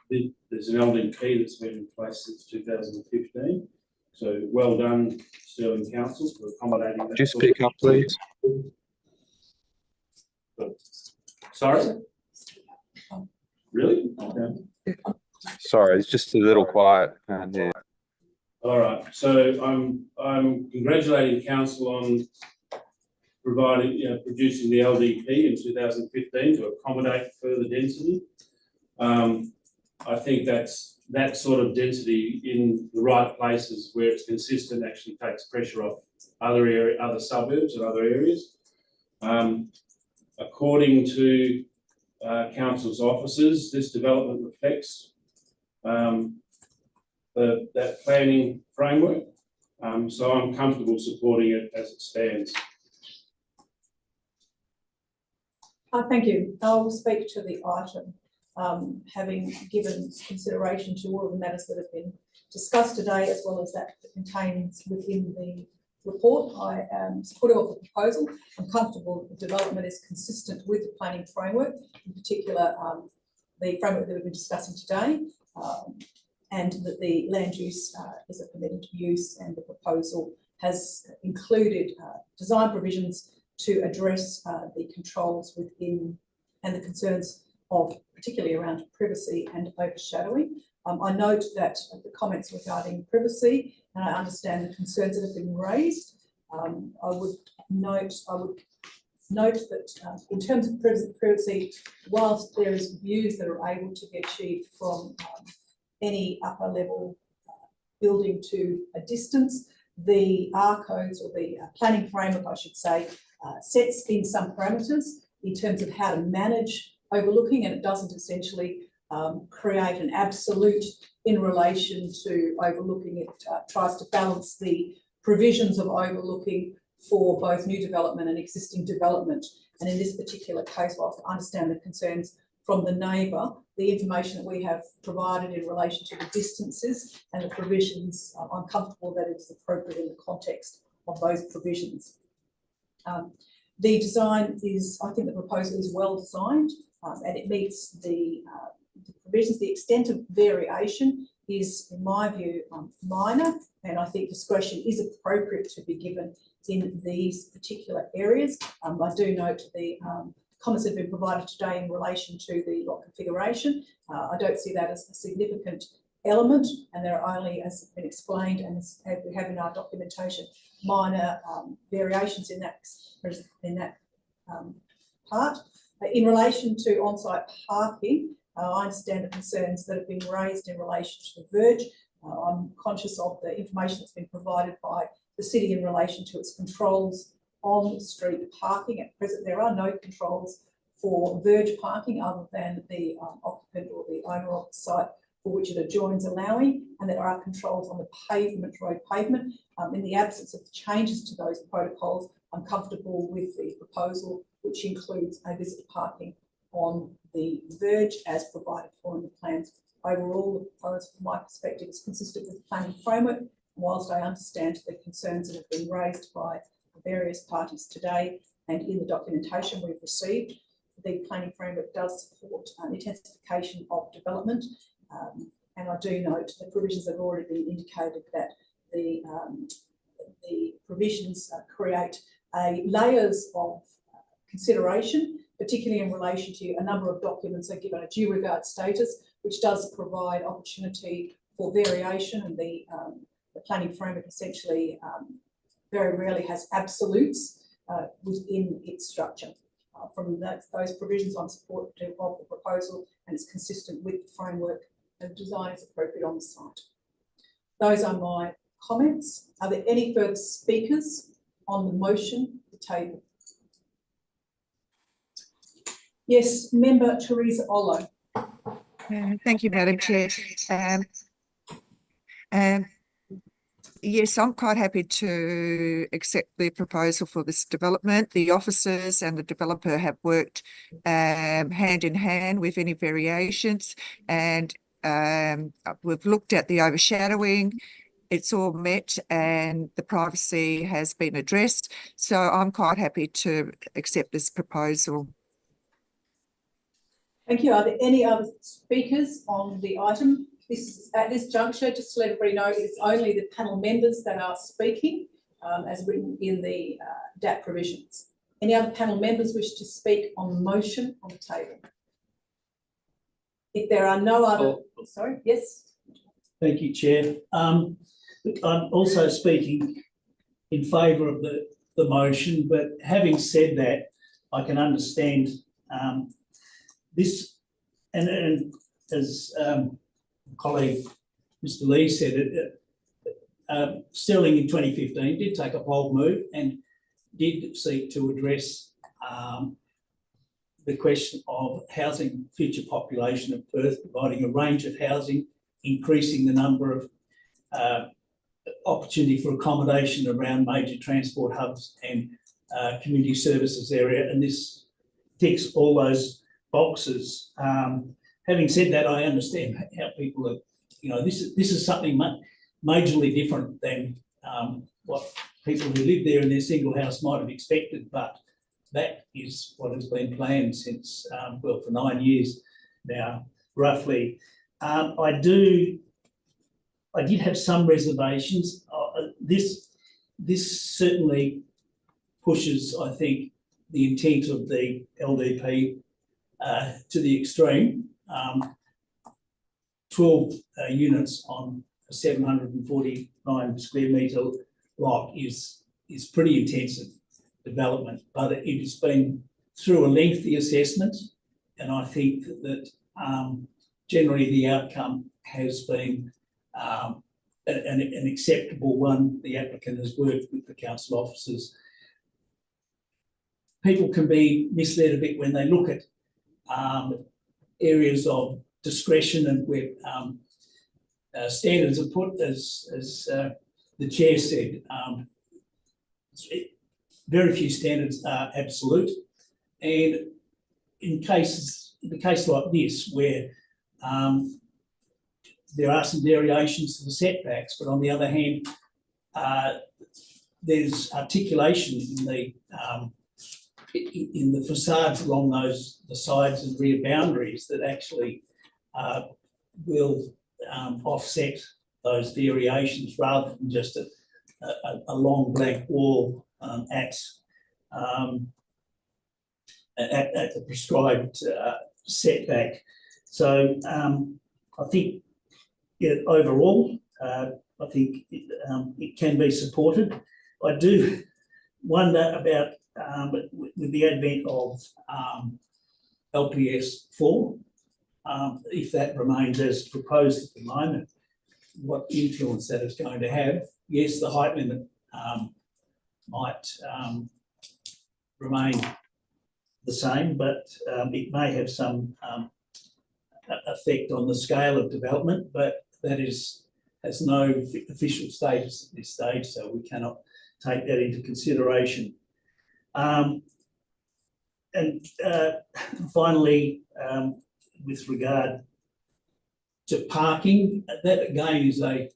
There's an LDP that's been in place since 2015. So well done, Stirling Council, for accommodating that. Just speak up, please. Sorry? Really? Okay. Sorry, it's just a little quiet. Yeah. All right. So I'm congratulating council on providing, producing the LDP in 2015 to accommodate further density. I think that sort of density in the right places where it's consistent actually takes pressure off other suburbs and other areas. According to council's officers, this development reflects that planning framework. So I'm comfortable supporting it as it stands. Thank you. I will speak to the item. Having given consideration to all of the matters that have been discussed today, as well as that contains within the report, I am supportive of the proposal. I'm comfortable that the development is consistent with the planning framework, in particular the framework that we've been discussing today, and that the land use is a permitted use, and the proposal has included design provisions to address the controls within and the concerns of particularly around privacy and overshadowing. I note that the comments regarding privacy, and I understand the concerns that have been raised. I would note that in terms of privacy, whilst there is views that are able to be achieved from any upper level building to a distance, the R codes, or the planning framework, I should say, sets in some parameters in terms of how to manage overlooking, and it doesn't essentially create an absolute in relation to overlooking. It tries to balance the provisions of overlooking for both new development and existing development. And in this particular case, whilst I understand the concerns from the neighbour, the information that we have provided in relation to the distances and the provisions, I'm comfortable that it's appropriate in the context of those provisions. The design is, I think the proposal is well designed, and it meets the provisions. The extent of variation is, in my view, minor, and I think discretion is appropriate to be given in these particular areas. I do note the comments that have been provided today in relation to the lot configuration. I don't see that as a significant element, and there are only, as has been explained and as we have in our documentation, minor variations in that part. In relation to on-site parking, I understand the concerns that have been raised in relation to the verge. I'm conscious of the information that's been provided by the city in relation to its controls on street parking. At present, there are no controls for verge parking other than the occupant or the owner of the site for which it adjoins allowing, and there are controls on the pavement, road pavement. In the absence of changes to those protocols, I'm comfortable with the proposal, which includes a visitor parking on the verge as provided for in the plans. Overall, the proposal from my perspective is consistent with the planning framework. Whilst I understand the concerns that have been raised by various parties today and in the documentation we've received, the planning framework does support an intensification of development. And I do note the provisions have already been indicated that the provisions create layers of consideration, particularly in relation to a number of documents are given a due regard status, which does provide opportunity for variation, and the planning framework essentially very rarely has absolutes within its structure. From those provisions, I'm supportive of the proposal, and it's consistent with the framework and design is appropriate on the site. Those are my comments. Are there any further speakers on the motion to table? Yes, Member Teresa Ollo. Thank you, Madam Chair. Yes, I'm quite happy to accept the proposal for this development. The officers and the developer have worked hand in hand with any variations, and we've looked at the overshadowing. It's all met and the privacy has been addressed. So I'm quite happy to accept this proposal. Thank you. Are there any other speakers on the item? At this juncture, just to let everybody know, it's only the panel members that are speaking, as written in the DAP provisions. Any other panel members wish to speak on the motion on the table? If there are no other, sorry, yes. Thank you, Chair. Look, I'm also speaking in favour of the motion, but having said that, I can understand this, and as colleague Mr. Lee said, Stirling in 2015 did take a bold move and did seek to address the question of housing future population of Perth, providing a range of housing, increasing the number of opportunity for accommodation around major transport hubs and community services area, and this ticks all those boxes. Having said that, I understand how people are, you know, this is something majorly different than what people who live there in their single house might have expected, but that is what has been planned since, well, for 9 years now, roughly. I did have some reservations. This certainly pushes, I think, the intent of the LDP to the extreme. 12 units on a 749 square metre lot is pretty intensive development, but it has been through a lengthy assessment, and I think that generally the outcome has been an acceptable one. The applicant has worked with the council officers. People can be misled a bit when they look at areas of discretion and where standards are put, as the chair said. Very few standards are absolute, and in the case like this, where there are some variations to the setbacks, but on the other hand, there's articulation in the facades along the sides and rear boundaries that actually will offset those variations rather than just a long blank wall at the prescribed setback. So I think overall, I think it can be supported. I do wonder about with the advent of LPS 4, if that remains as proposed at the moment, what influence that is going to have. Yes, the height limit might remain the same, but it may have some effect on the scale of development, but that has no official status at this stage, so we cannot take that into consideration. And finally, with regard to parking, that again is a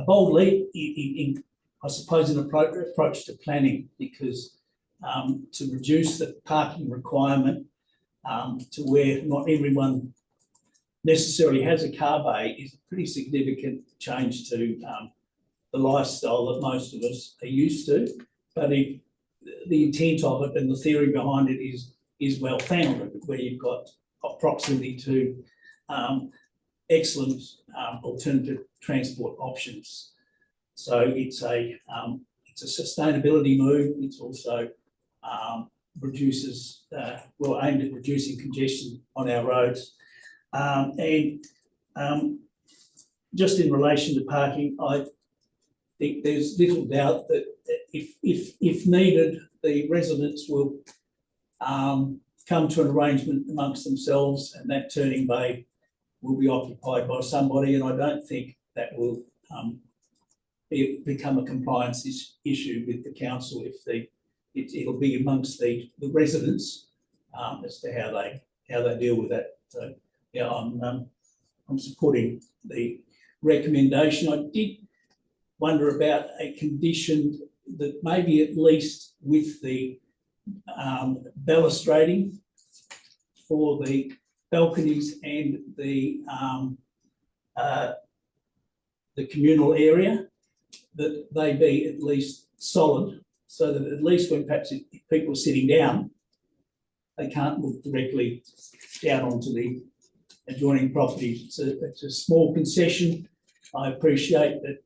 bold leap in I suppose, an appropriate approach to planning, because to reduce the parking requirement to where not everyone necessarily has a car bay is a pretty significant change to the lifestyle that most of us are used to. But the intent of it and the theory behind it is well founded, where you've got proximity to excellent alternative transport options. So it's a sustainability move. It's also aimed at reducing congestion on our roads. And just in relation to parking, I think there's little doubt that if needed, the residents will come to an arrangement amongst themselves, and that turning bay will be occupied by somebody. And I don't think that will become a compliance issue with the council if it'll be amongst the residents as to how they deal with that. So yeah, I'm supporting the recommendation. I did wonder about a condition that maybe at least with the balustrading for the balconies and the communal area, that they be at least solid, so that at least when perhaps if people are sitting down, they can't look directly down onto the adjoining properties. It's a small concession. I appreciate that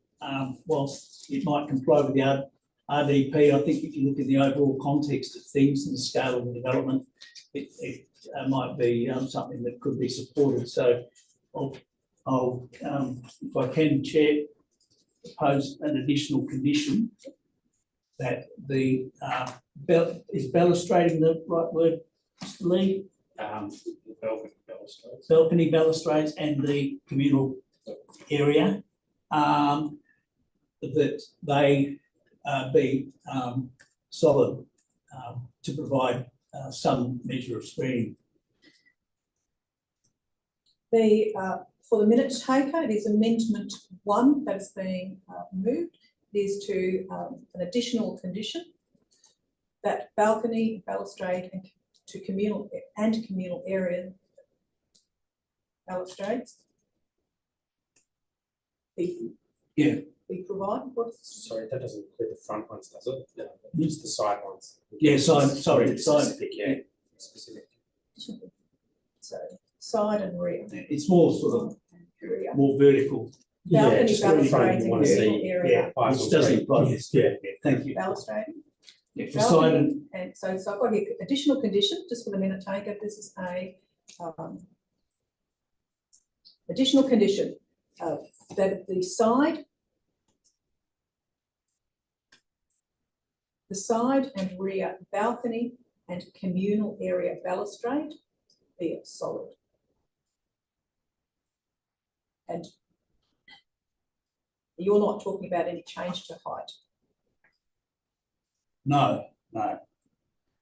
whilst it might comply with the RDP, I think if you look at the overall context of things and the scale of the development, it might be something that could be supported. So I'll if I can, Chair, propose an additional condition that the is balustrading the right word, Mr. Lee? Balcony balustrades and the communal area, that they be solid to provide some measure of screening. For the minute taker, it is amendment 1 that is being moved. It is to an additional condition that balcony, balustrade, and communal area balustrades be provided. Sorry, that doesn't include the front ones, does it? No, just the side ones. Yeah, side. Specific, yeah. Specific. So side and rear. It's more sort of Area. more vertical. Balcony, just the front balustrades, you and want to communal see. area. Which doesn't apply. Yeah, thank you. Balustrading. Yeah, for side And so I've got here additional condition, just for the minute taker. This is a additional condition that the side and rear balcony and communal area balustrade be solid. And you're not talking about any change to height. No.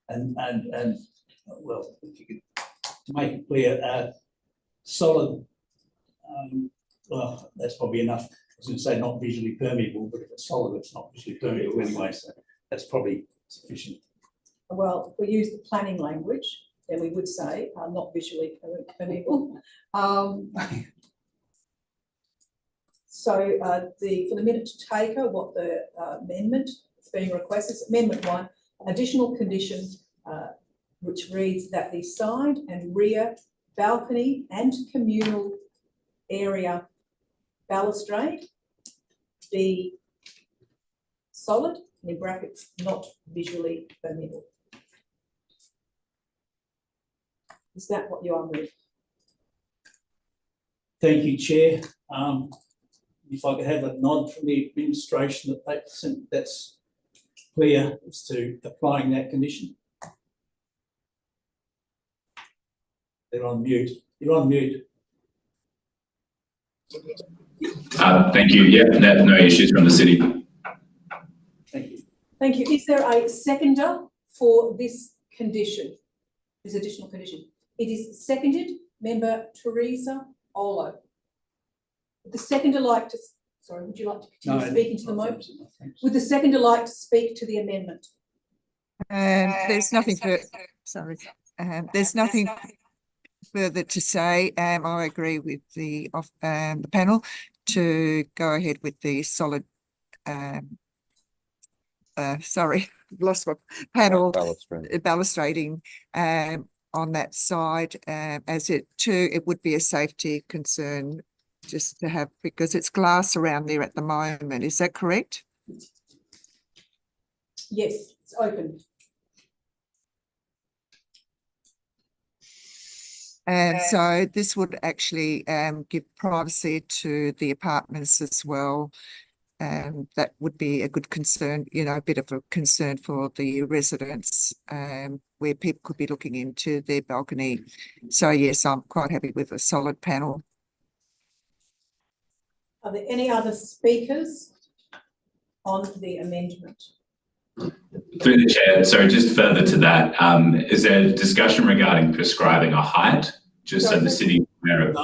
And well, if you could to make it clear, solid, well, that's probably enough. I was going to say not visually permeable, but if it's solid, it's not visually permeable anyway, so that's probably sufficient. Well, if we use the planning language, then we would say not visually permeable. So for the minute taker, what the amendment is being requested is Amendment 1, additional condition which reads that the side and rear balcony and communal area balustrade be solid, and in brackets, not visually permeable. Is that what you are moving? Thank you, Chair. If I could have a nod from the administration that's clear as to applying that condition. They're on mute. You're on mute. Thank you. Yeah, no issues from the city. Thank you. Thank you. Is there a seconder for this condition, this additional condition? It is seconded, Member Teresa Olo. Would the seconder like to, sorry, would you like to continue speaking to the motion? Would the seconder like to speak to the amendment? There's nothing further, sorry, there's nothing further to say. I agree with the panel to go ahead with the solid, sorry, lost my panel, balustrading on that side, as it would be a safety concern just to have, because it's glass around there at the moment. Is that correct? Yes, it's open. And so this would actually give privacy to the apartments as well. That would be a good concern, you know, a bit of a concern for the residents, where people could be looking into their balcony. So yes, I'm quite happy with a solid panel. Are there any other speakers on the amendment? Through the chair, sorry, just further to that, is there a discussion regarding prescribing a height, just so the city is aware of?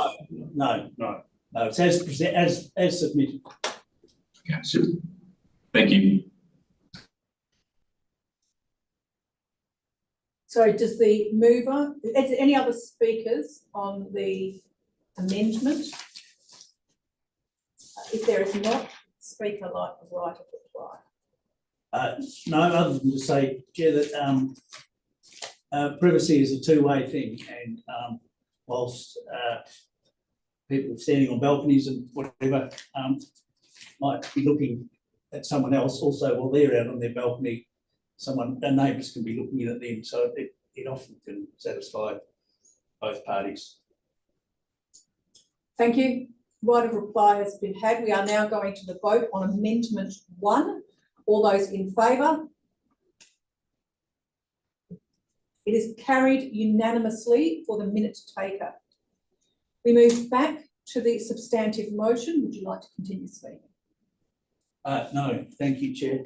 No. It's as submitted. Okay, sure. Thank you. So does the mover, is there any other speakers on the amendment? If there is not, speaker like the right of reply. No, other than to say, Chair, that privacy is a two-way thing, and whilst people standing on balconies and whatever might be looking at someone else, also while they're out on their balcony, their neighbours can be looking in at them, so it often can satisfy both parties. Thank you. Right of reply has been had. We are now going to the vote on Amendment 1. All those in favour? It is carried unanimously for the minute taker. We move back to the substantive motion. Would you like to continue speaking? No, thank you, Chair.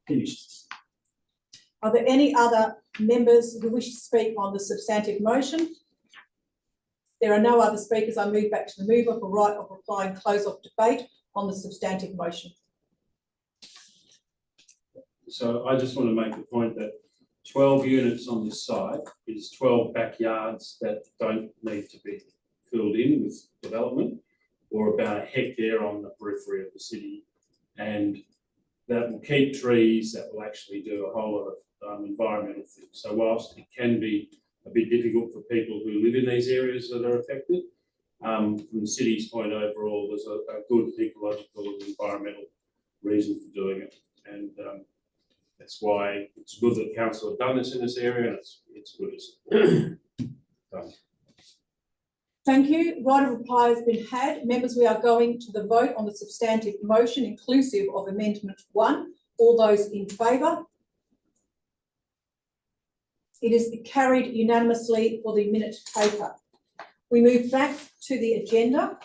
Finished. Are there any other members who wish to speak on the substantive motion? There are no other speakers. I move back to the mover for right of reply and close off debate on the substantive motion. So I just want to make the point that 12 units on this site is 12 backyards that don't need to be filled in with development, or about a hectare on the periphery of the city. And that will keep trees, that will actually do a whole lot of environmental things. So whilst it can be a bit difficult for people who live in these areas that are affected, from the city's point overall, there's a good ecological and environmental reason for doing it. And that's why it's good that council have done this in this area, and it's good as done. Thank you. Right of reply has been had. Members, we are going to the vote on the substantive motion inclusive of Amendment 1. All those in favour? It is carried unanimously for the minute taker. We move back to the agenda.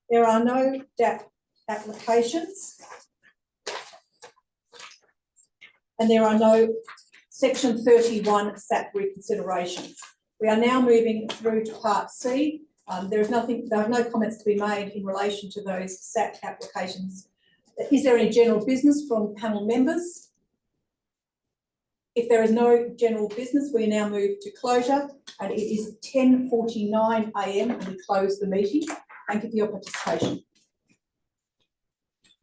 There are no DAP applications. And there are no Section 31 SAP reconsiderations. We are now moving through to Part C. There are no comments to be made in relation to those SAP applications. Is there any general business from panel members? If there is no general business, we now move to closure, and it is 10:49 AM and we close the meeting. Thank you for your participation.